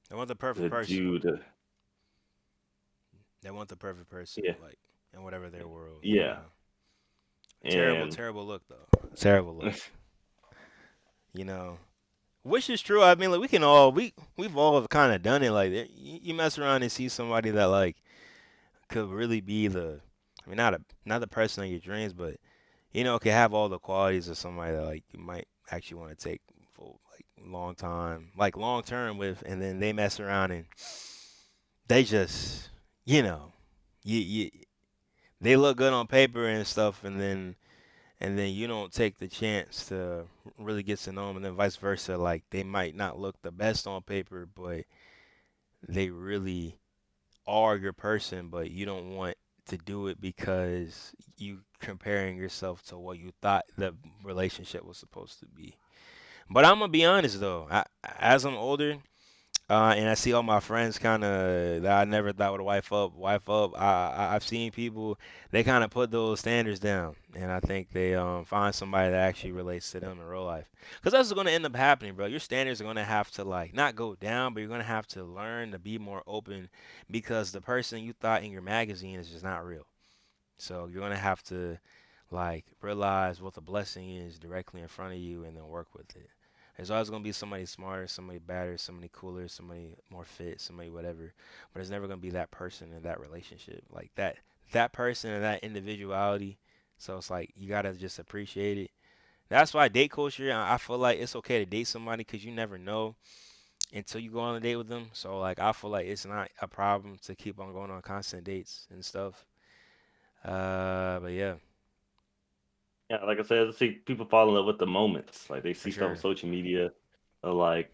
They want the perfect to person. do the They want the perfect person, yeah like in whatever their world. yeah Terrible, and terrible look though. Terrible look. You know. Which is true. I mean, like we've all kind of done it. Like you mess around and see somebody that like could really be the, I mean, not the person of your dreams, but can have all the qualities of somebody that like you might actually want to take for like long time, like long term with, and then they mess around and they just, you know, you they look good on paper and stuff, and then you don't take the chance to really get to know them, and then vice versa. Like they might not look the best on paper, but they really are your person, but you don't want to do it because you comparing yourself to what you thought the relationship was supposed to be. But I'm gonna be honest though, as I'm older, And I see all my friends kind of that I never thought would wife up. I've seen people they kind of put those standards down, and I think they find somebody that actually relates to them in real life. Because that's what's going to end up happening, bro. Your standards are going to have to like not go down, but you're going to have to learn to be more open because the person you thought in your magazine is just not real. So you're going to have to like realize what the blessing is directly in front of you and then work with it. There's always gonna be somebody smarter, somebody better, somebody cooler, somebody more fit, somebody whatever. But there's never gonna be that person in that relationship. Like that person and that individuality. So it's like you gotta just appreciate it. That's why date culture, I feel like it's okay to date somebody because you never know until you go on a date with them. So like I feel like it's not a problem to keep on going on constant dates and stuff. But yeah, Yeah, like I said, I see people fall in love with the moments. Like they for see stuff on sure. social media, like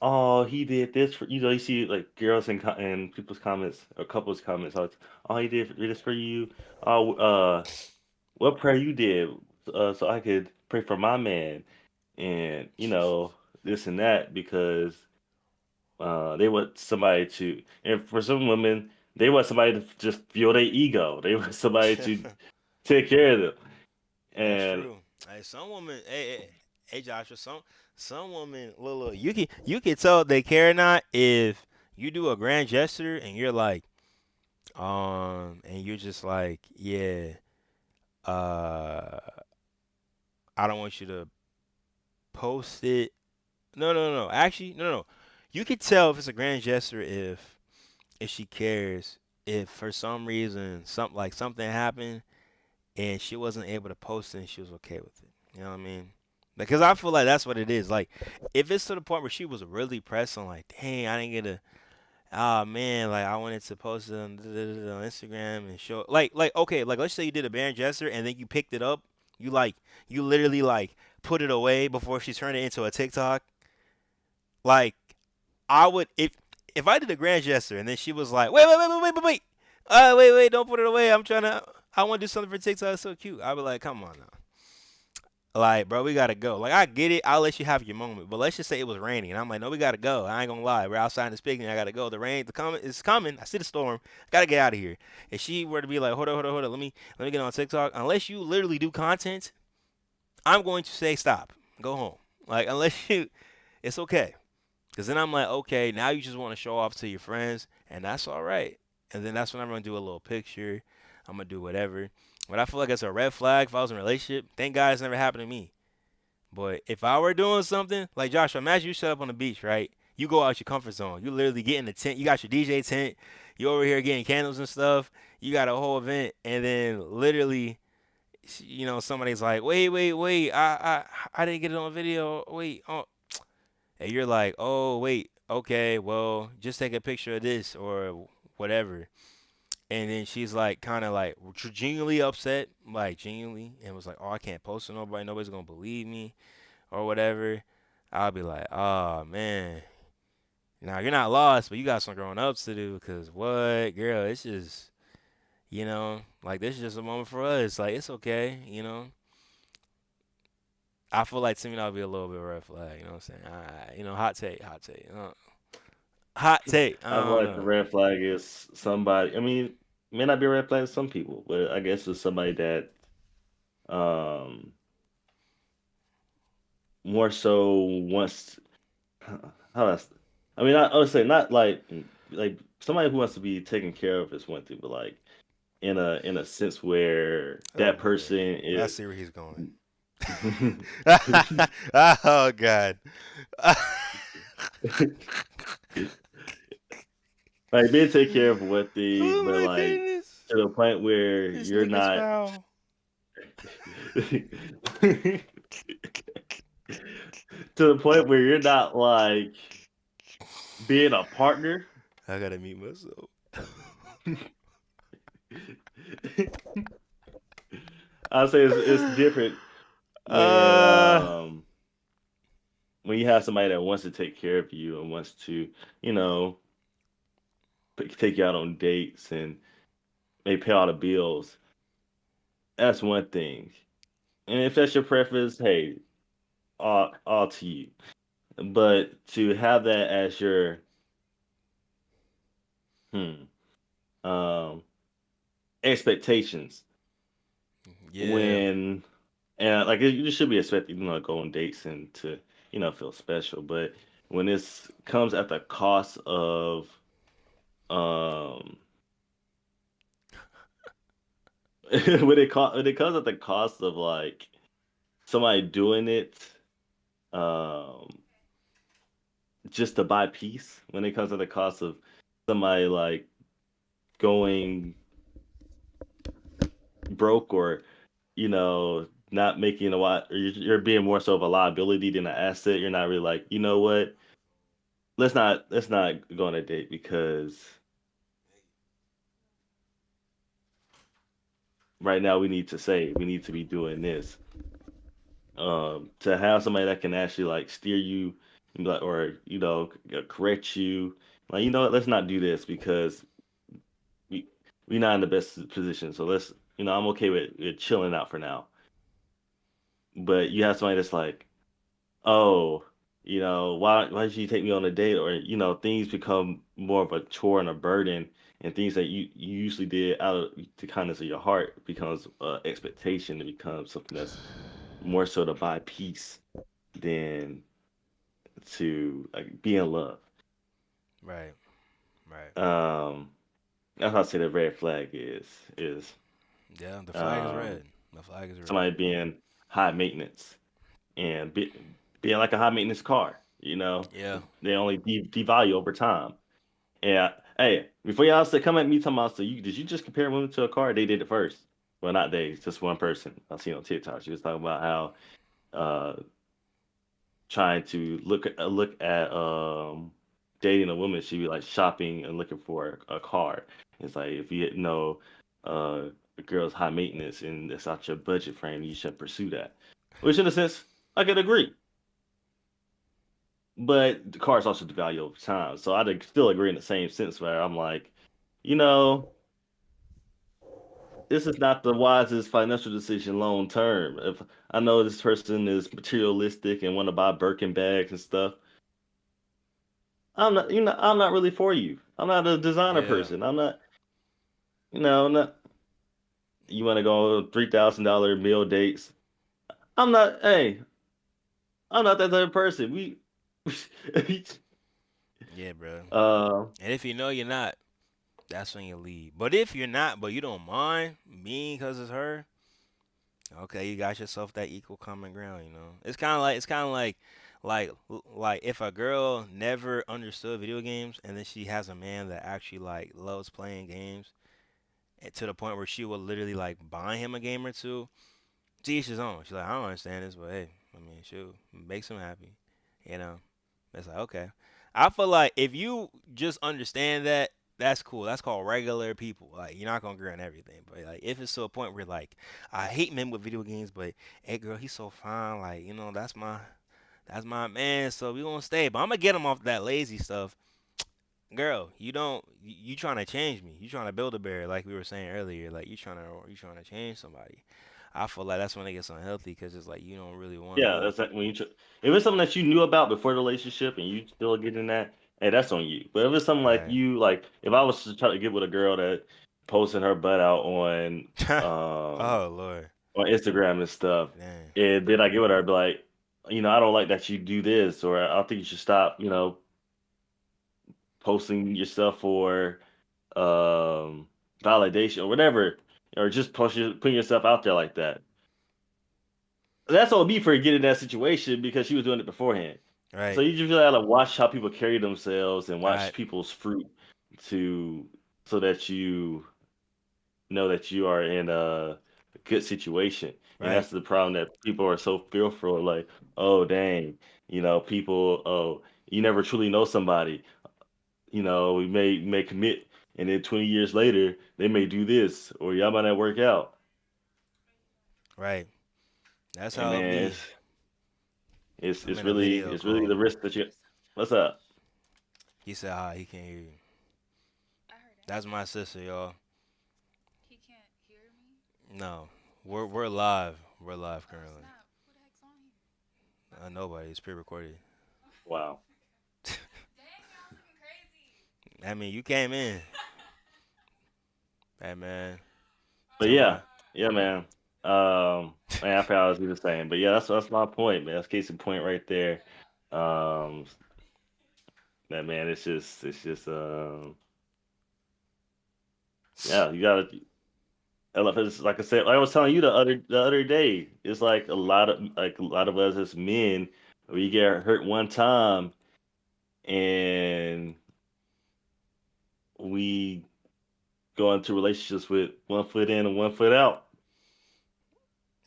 oh, he did this for you know. You see like girls and people's comments or couples comments. Like, oh, he did this for you. Oh, what prayer you did, so I could pray for my man, and this and that because they want somebody to, and for some women, they want somebody to just feel their ego. They want somebody to take care of them. That's And true. Hey, some women, hey, Joshua, some women, look, you can tell they care or not if you do a grand gesture and you're like, and you're just like, yeah, uh, I don't want you to post it. No, no, no, actually, no, no. You can tell if it's a grand gesture if she cares. If for some reason something happened and she wasn't able to post it and she was okay with it. You know what I mean? Because I feel like that's what it is. Like, if it's to the point where she was really pressing, like, dang, I didn't get a, ah man, like I wanted to post it on, on Instagram and show, okay, like let's say you did a Baron gesture and then you picked it up, you like, you literally like put it away before she turned it into a TikTok. Like, I would if I did a grand gesture and then she was like, wait, wait, don't put it away. I want to do something for TikTok. It's so cute. I'd be like, come on now. Like, bro, we gotta go. Like, I get it. I'll let you have your moment, but let's just say it was raining, and I'm like, no, we gotta go. I ain't gonna lie. We're outside in this picnic. I gotta go. The rain, the coming is coming. I see the storm. Gotta get out of here. If she were to be like, hold on, let me get on TikTok. Unless you literally do content, I'm going to say stop. Go home. Like, unless you, it's okay. Cause then I'm like, okay, now you just want to show off to your friends, and that's all right. And then that's when I'm gonna do a little picture. I'm gonna do whatever. But I feel like it's a red flag if I was in a relationship. Thank God it's never happened to me. But if I were doing something like Joshua, imagine you set up on the beach, right? You go out your comfort zone. You literally get in the tent. You got your DJ tent. You over here getting candles and stuff. You got a whole event, and then literally, somebody's like, wait, I didn't get it on video. Wait, oh, and you're like, oh wait, okay, well, just take a picture of this or whatever. And then she's like, kind of like genuinely upset, like genuinely, and was like, oh, I can't post to nobody. Nobody's gonna believe me or whatever. I'll be like, oh man, now you're not lost, but you got some growing ups to do. Cause what, girl, it's just, like this is just a moment for us. Like it's okay. I feel like to me that'll be a little bit of a red flag. You know what I'm saying? Hot take, hot take. Hot take. I I feel don't like the know. red flag is somebody. I mean, may not be a red flag to some people, but I guess it's somebody that um more so wants. How that's. I mean, I would say not like somebody who wants to be taken care of is one thing, but like in a sense where Oh that boy, person I is see where he's going. Oh God. like being taken care of one thing, Oh but my like goodness. to the point where This you're nigga's not foul. to the point where you're not like being a partner. I gotta meet myself. I'll say it's different when uh, um when you have somebody that wants to take care of you and wants to, you know, take you out on dates and maybe pay all the bills. That's one thing. And if that's your preference, hey, all to you. But to have that as your hmm, um, expectations Yeah. when and like you should be expecting to go on dates and to feel special, but when this comes at the cost of um when it comes at the cost of like somebody doing it um just to buy peace, when it comes at the cost of somebody like going broke or not making a lot, or you're being more so of a liability than an asset. You're not really like, you know what? Let's not go on a date because right now we need to save. We need to be doing this. To have somebody that can actually like steer you, like, or correct you, like what? Let's not do this because we we're not in the best position. So I'm okay with chilling out for now. But you have somebody that's like, oh, why did you take me on a date? Or, things become more of a chore and a burden, and things that you usually did out of the kindness of your heart becomes expectation. It becomes something that's more so to buy peace than to like be in love. Right. Right. Um, that's how I say the red flag is Yeah. The flag is um red. The flag is red. somebody being high maintenance and being like a high maintenance car. Yeah. They only devalue over time. Yeah. Hey, before y'all say come at me talking about, so did you just compare women to a car? They did it first. Well, not they, just one person I seen on TikTok. She was talking about how uh trying to look at dating a woman, she'd be like shopping and looking for a car. It's like if you know a girl's high maintenance and it's not your budget frame, you should pursue that. Which in a sense, I could agree. But the cars also devalue over time. So I'd still agree in the same sense where I'm like, you know, this is not the wisest financial decision long term. If I know this person is materialistic and want to buy Birkin bags and stuff, I'm not really for you. I'm not a designer Yeah. person. I'm not, I'm not. You want to go on $3,000 meal dates? I'm not. Hey, I'm not that type of person. Yeah, bro. uh, And if you know you're not, that's when you leave. But if you're not, but you don't mind me because it's her, okay, you got yourself that equal common ground. It's kind of like if a girl never understood video games and then she has a man that actually like loves playing games, and to the point where she will literally like buy him a game or two. To each his own. She's like, I don't understand this, but hey, I mean, shoot, makes him happy. You know, it's like okay. I feel like if you just understand that, that's cool. That's called regular people. Like you're not gonna agree on everything, but like if it's to a point where like I hate men with video games, but hey, girl, he's so fine. Like that's my man. So we gonna stay, but I'm gonna get him off that lazy stuff. Girl, you don't. You trying to change me. You trying to build a barrier, like we were saying earlier. Like you trying to change somebody. I feel like that's when it gets unhealthy because it's like you don't really want yeah, me. that's like when if it's something that you knew about before the relationship and you still getting that, hey, that's on you. But if it's something like Right. you like, if I was to try to get with a girl that posting her butt out um Oh Lord. on Instagram and stuff, Dang. and then I get with her, I'd be like, I don't like that you do this, or I think you should stop, posting yourself for um validation or whatever, or just putting yourself out there like that. That's on me for getting in that situation because she was doing it beforehand. So Right. you just really gotta watch how people carry themselves and watch Right. people's fruit to so that you know that you are in a good situation. And Right. that's the problem, that people are so fearful, like, oh dang, people, oh, you never truly know somebody. We may commit and then 20 years later they may do this or y'all might not work out. Right. That's And how it man, be. it's I'm it's in a really video it's really call. the risk that you. What's up? He said, "Hi, he can't hear you." That's my sister, y'all. No, we're live. We're live currently. Nobody. It's pre-recorded. Wow. I mean, you came in. Hey man, But tell me yeah, what. yeah, man. Man, I forgot what I was even saying, but yeah, that's my point, man. That's case in point right there. Um, that man, it's just yeah, you gotta. It's like I said, like I was telling you the other day, it's like a lot of us as men, we get hurt one time and we go into relationships with one foot in and one foot out,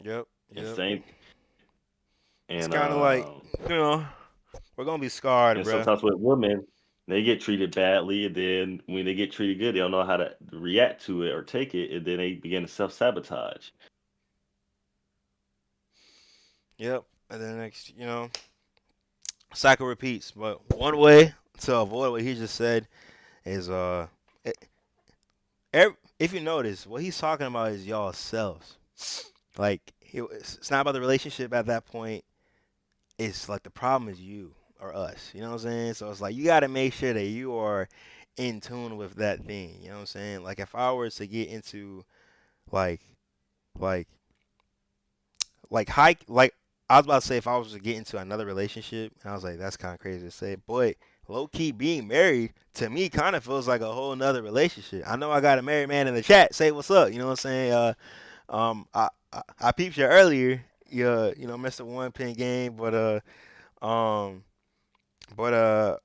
Yep, and yep. same It's and kind of like, you know, we're gonna be scarred, and bruh. sometimes with women, they get treated badly, and then when they get treated good, they don't know how to react to it or take it, and then they begin to self sabotage. Yep. And then next, cycle repeats. But one way to avoid what he just said is e- if you notice, what he's talking about is y'all selves. Like it's not about the relationship at that point. It's like the problem is you or us. You know what I'm saying? So it's like you got to make sure that you are in tune with that thing. You know what I'm saying? Like if I were to get into like like like I was about to say if I was to get into another relationship, and I was like that's kind of crazy to say, but low key being married to me kind of feels like a whole nother relationship. I know I got a married man in the chat. Say what's up. You know what I'm saying? I peeped you earlier. Mr. One Pin game, um, but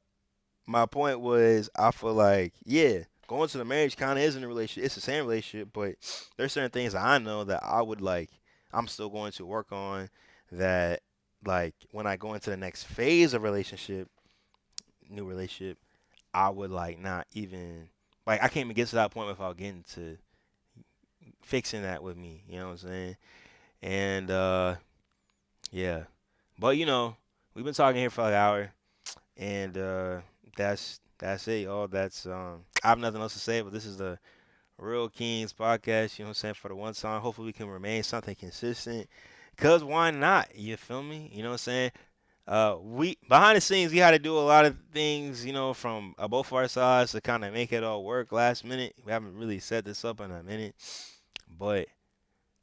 my point was I feel like yeah, going to the marriage kind of isn't a relationship. It's the same relationship, but there's certain things that I know that I would like. I'm still going to work on that. Like when I go into the next phase of relationship, new relationship, I would like not even like I can't even get to that point without getting to fixing that with me. You know what I'm saying? And yeah, but we've been talking here for like an hour. And that's it, y'all. That's I have nothing else to say, but this is the Real Kings podcast, you know what I'm saying, for the one time. Hopefully we can remain something consistent. Cause why not? You feel me? You know what I'm saying? We behind the scenes we had to do a lot of things, from both our sides to kind of make it all work last minute. We haven't really set this up in a minute. But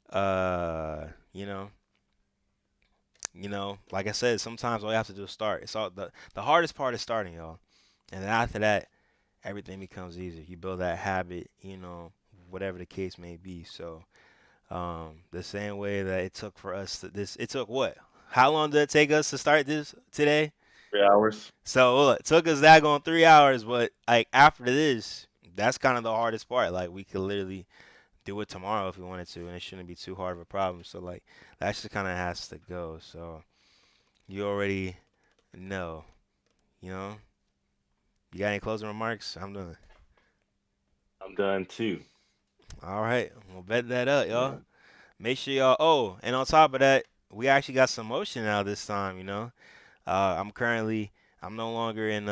uh, you know, like I said, sometimes all you have to do is start. It's all the hardest part is starting, y'all. And then after that, everything becomes easier. You build that habit, whatever the case may be. So, the same way that it took for us it took what? How long did it take us to start this today? 3 hours. So look, it took us that going 3 hours, but like after this, that's kind of the hardest part. Like we could literally do it tomorrow if we wanted to, and it shouldn't be too hard of a problem. So like that just kind of has to go. So you already know, you know. You got any closing remarks? I'm done. I'm done too. All right, we'll bet that up, y'all. Yeah. Make sure y'all. Oh, and on top of that, we actually got some motion now this time. I'm currently. I'm no longer in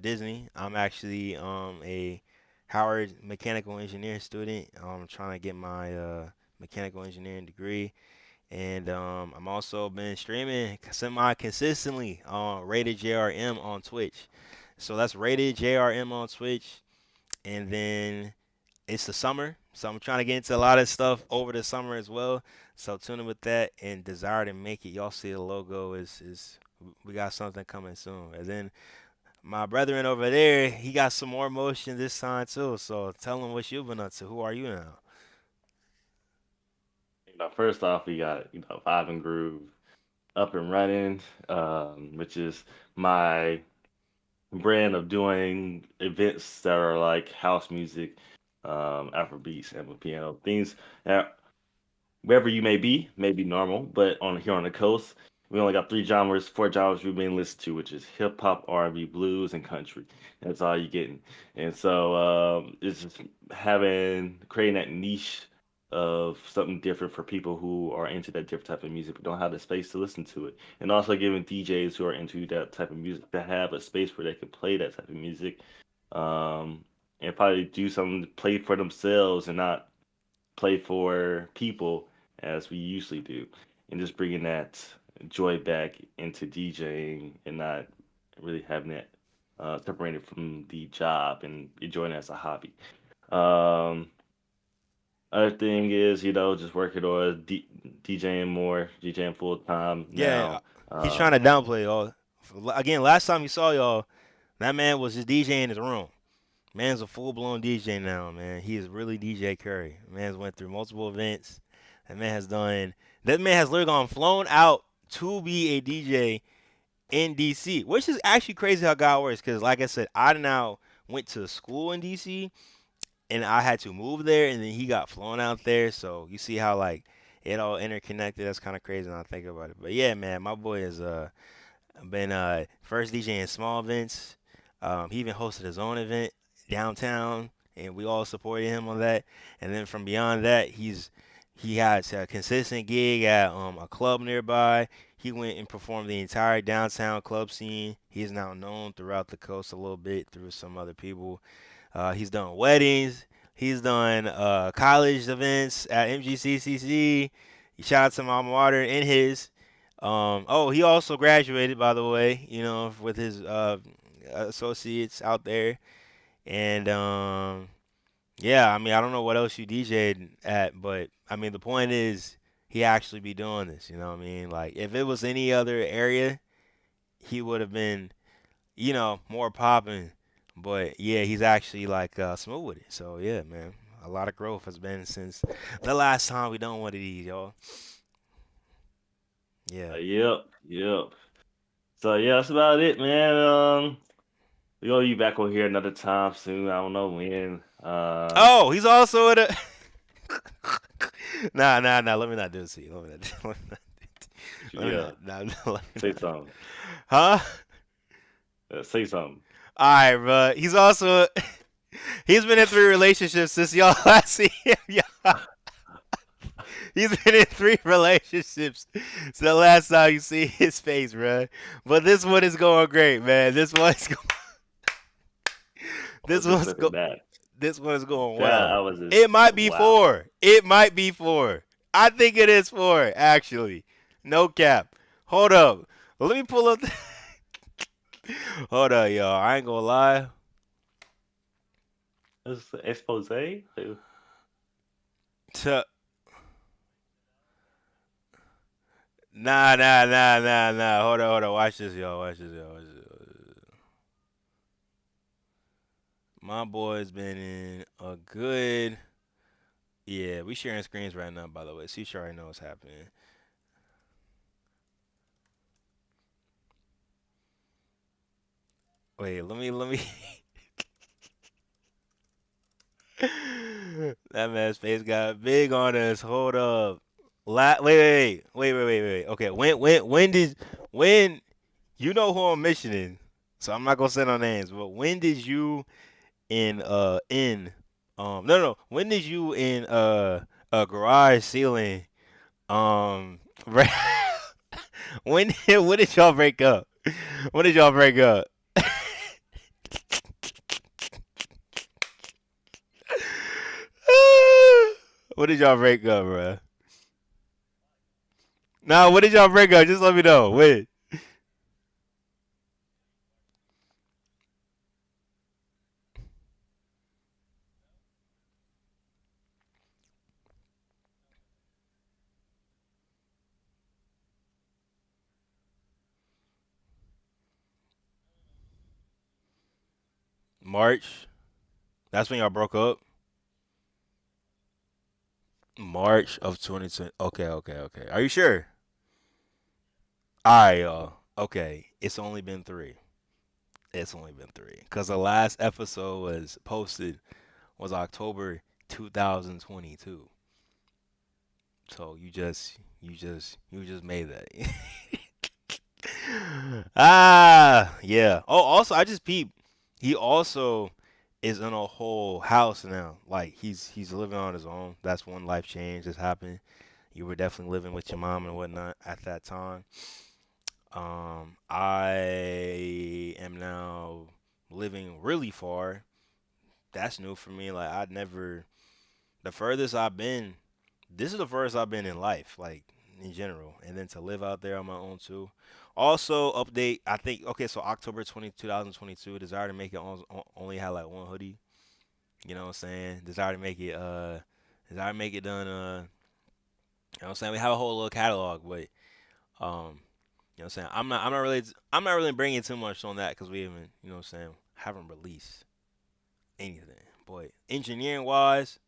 Disney. I'm actually a Howard mechanical engineering student. I'm trying to get my mechanical engineering degree, and I'm also been streaming semi consistently on Rated JRM on Twitch. So that's Rated JRM on Twitch, and then it's the summer, so I'm trying to get into a lot of stuff over the summer as well. So tune in with that and desire to make it. Y'all see the logo is we got something coming soon. And then my brethren over there, he got some more motion this time too. So tell him what you've been up to. Who are you now? First off, we got Vibe and Groove up and running, which is my brand of doing events that are like house music, Afro beats, and with piano things that wherever you may be normal, but on here on the coast, we only got 3 genres, 4 genres we mainly listen to, which is hip hop, R&B, blues, and country. That's all you're getting. And so it's just having creating that niche of something different for people who are into that different type of music but don't have the space to listen to it. And also giving DJs who are into that type of music to have a space where they can play that type of music. Um, and probably do something to play for themselves and not play for people as we usually do, and just bringing that. joy back into DJing and not really having it separated from the job and enjoying it as a hobby. Um, Other thing is, just working on DJing more, DJing full time Yeah, now. he's trying to downplay y'all. Again, last time you saw y'all, that man was just DJing in his room. Man's a full blown DJ now, man. He is really DJ Curry. Man's went through multiple events. That man has done. That man has literally gone flown out to be a DJ in DC, which is actually crazy how God works. Because like I said, I now went to school in DC, and I had to move there, and then he got flown out there. So you see how like it all interconnected. That's kind of crazy when I think about it. But yeah, man, my boy has been first DJ in small events. He even hosted his own event downtown, and we all supported him on that. And then from beyond that, he had a consistent gig at a club nearby. He went and performed the entire downtown club scene. He is now known throughout the coast a little bit through some other people. He's done weddings. He's done college events at MGCCC. Shout out to my alma mater and his. Oh, he also graduated, by the way, with his associates out there. And yeah, I mean, I don't know what else you DJ'd at, but I mean, the point is he actually be doing this. You know what I mean? Like, if it was any other area, he would have been, more popping. But yeah, he's actually like smooth with it. So yeah, man, a lot of growth has been since the last time we done one of these, y'all. Yeah. Yep, yep. So yeah, that's about it, man. We gonna be back on here another time soon. I don't know when. Oh, he's also at a. Nah, nah, nah. Let me not do it to you. Let me not. Let me Yeah, not. Nah, no, let me say not. something. Huh? Say something. All right, bro. He's also. He's been in three relationships since y'all last seen him. Yeah. He's been in three relationships since the last time you see his face, bro. But this one is going great, man. I This was just one's looking go. back. This one is going That I well. was just It might be wow. four. It might be four. I think it is four, actually. No cap. Hold up. Let me pull up. Hold up, y'all. I ain't gonna lie. This is expose. T- nah, nah, nah, nah, nah. Hold on. Watch this, y'all. Watch this, y'all. Watch this. My boy's been in a good. Yeah, we sharing screens right now, by the way. So you sure already know what's happening. Wait, let me. That man's face got big on us. Hold up. Wait. Okay, when you know who I'm mentioning? So I'm not gonna say no names. But when did you in no, when did you in a garage ceiling break- when did y'all break up? When did y'all break up? When did y'all break up, bro? Nah, when did y'all break up? Just let me know. When? March. That's when y'all broke up. March of 2020. Okay. Are you sure? Alright, y'all. Okay, it's only been three. It's only been three. Cause the last episode was posted was October 2022. So you just made that. Yeah. Oh, also I just peeped. He also is in a whole house now. Like he's living on his own. That's one life change that's happened. You were definitely living with your mom and whatnot at that time. I am now living really far. That's new for me. Like the furthest I've been. This is the furthest I've been in life. Like in general, and then to live out there on my own too. Also, update. I think okay. So October 2022, Desire to Make It only had like one hoodie. You know what I'm saying? Desire to Make It. Desire to Make It done. You know what I'm saying? We have a whole little catalog, but you know what I'm saying? I'm not really bringing too much on that because we haven't. You know what I'm saying? Haven't released anything. Boy, engineering wise,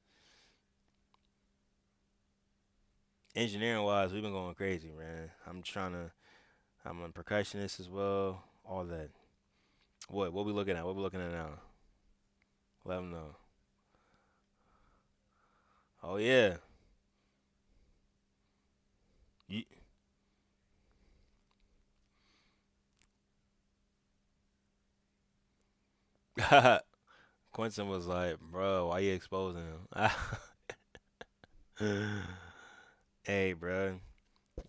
we've been going crazy, man. I'm a percussionist as well. All that. What we looking at? What we looking at now? Let them know. Oh yeah. You, Quentin was like, bro, why you exposing him? Hey, bro,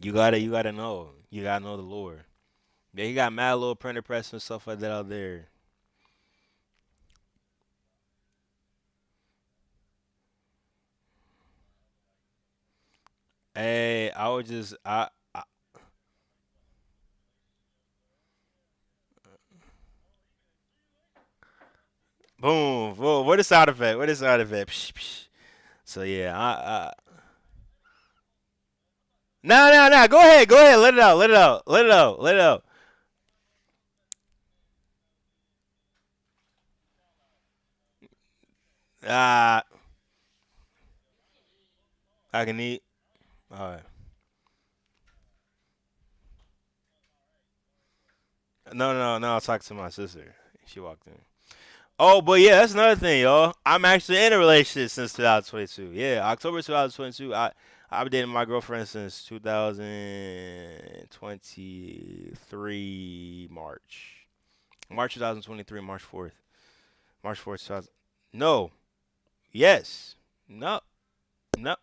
you gotta know. You gotta know the lore. Yeah, he got mad little printer press and stuff like that out there. Hey, I would just I boom, boom. What is sound effect? What is sound effect? Psh, psh. So yeah, no, no, no. Go ahead, go ahead. Let it out, let it out, let it out, let it out. Ah, I can eat. All right. No, no, no. I'll talk to my sister. She walked in. Oh, but yeah, that's another thing, y'all. I'm actually in a relationship since 2022. Yeah, October 2022. I've been dating my girlfriend since 2023 March. March 2023, March 4th. March 4th, 2000. No. Yes. No. No.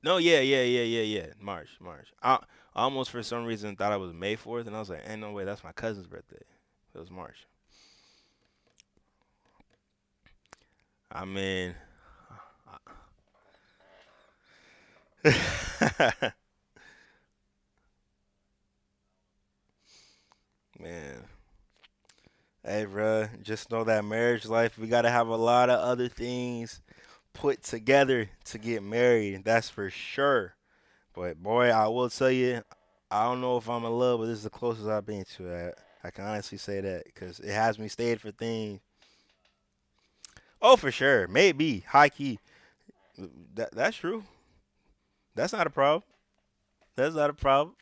No, yeah, yeah, yeah, yeah, yeah. March, March. I almost for some reason thought it was May 4th, and I was like, ain't no way, that's my cousin's birthday. It was March. I mean, man. Hey, bro, just know that marriage life, we gotta have a lot of other things put together to get married. That's for sure. But boy, I will tell you, I don't know if I'm in love, but this is the closest I've been to that. I can honestly say that because it has me stayed for things. Oh, for sure, maybe high key. That's true. That's not a problem. That's not a problem.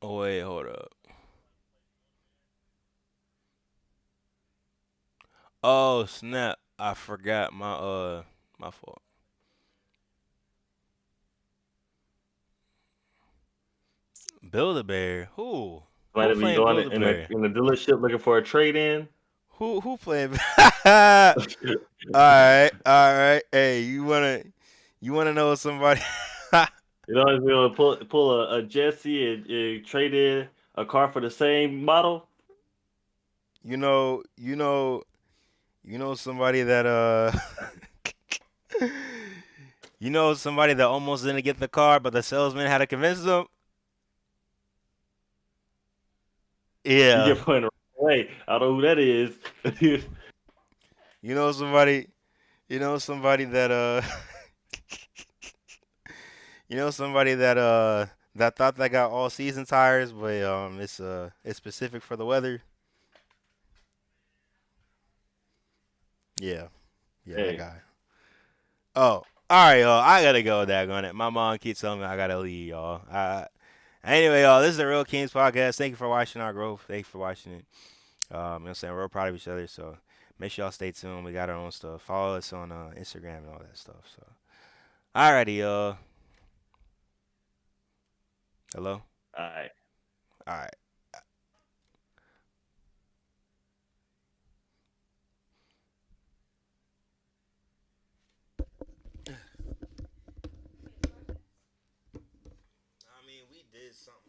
Oh wait, hold up. Oh snap! I forgot my fault. Build a bear. Who Might be playing going Build a in a Bear? in a dealership looking for a trade in. Who playing? All right, all right. Hey, you wanna know somebody? You know, if you gonna pull a Jesse and trade in a car for the same model. you know, you know, you know somebody that you know somebody that almost didn't get the car, but the salesman had to convince them. You Yeah, get put in the wrong way. I don't know who that is. you know somebody. You know somebody that you know somebody that that thought they got all season tires, but it's specific for the weather. Yeah, yeah, that Hey, guy. Oh, all right, y'all. I gotta go. Daggone it. My mom keeps telling me I gotta leave, y'all. Anyway, y'all, this is the Real Kings podcast. Thank you for watching our growth. Thank you for watching it. You know what I'm saying? We're real proud of each other. So make sure y'all stay tuned. We got our own stuff. Follow us on Instagram and all that stuff. So, alrighty, y'all. Hello? all right. All right. I mean, we did something.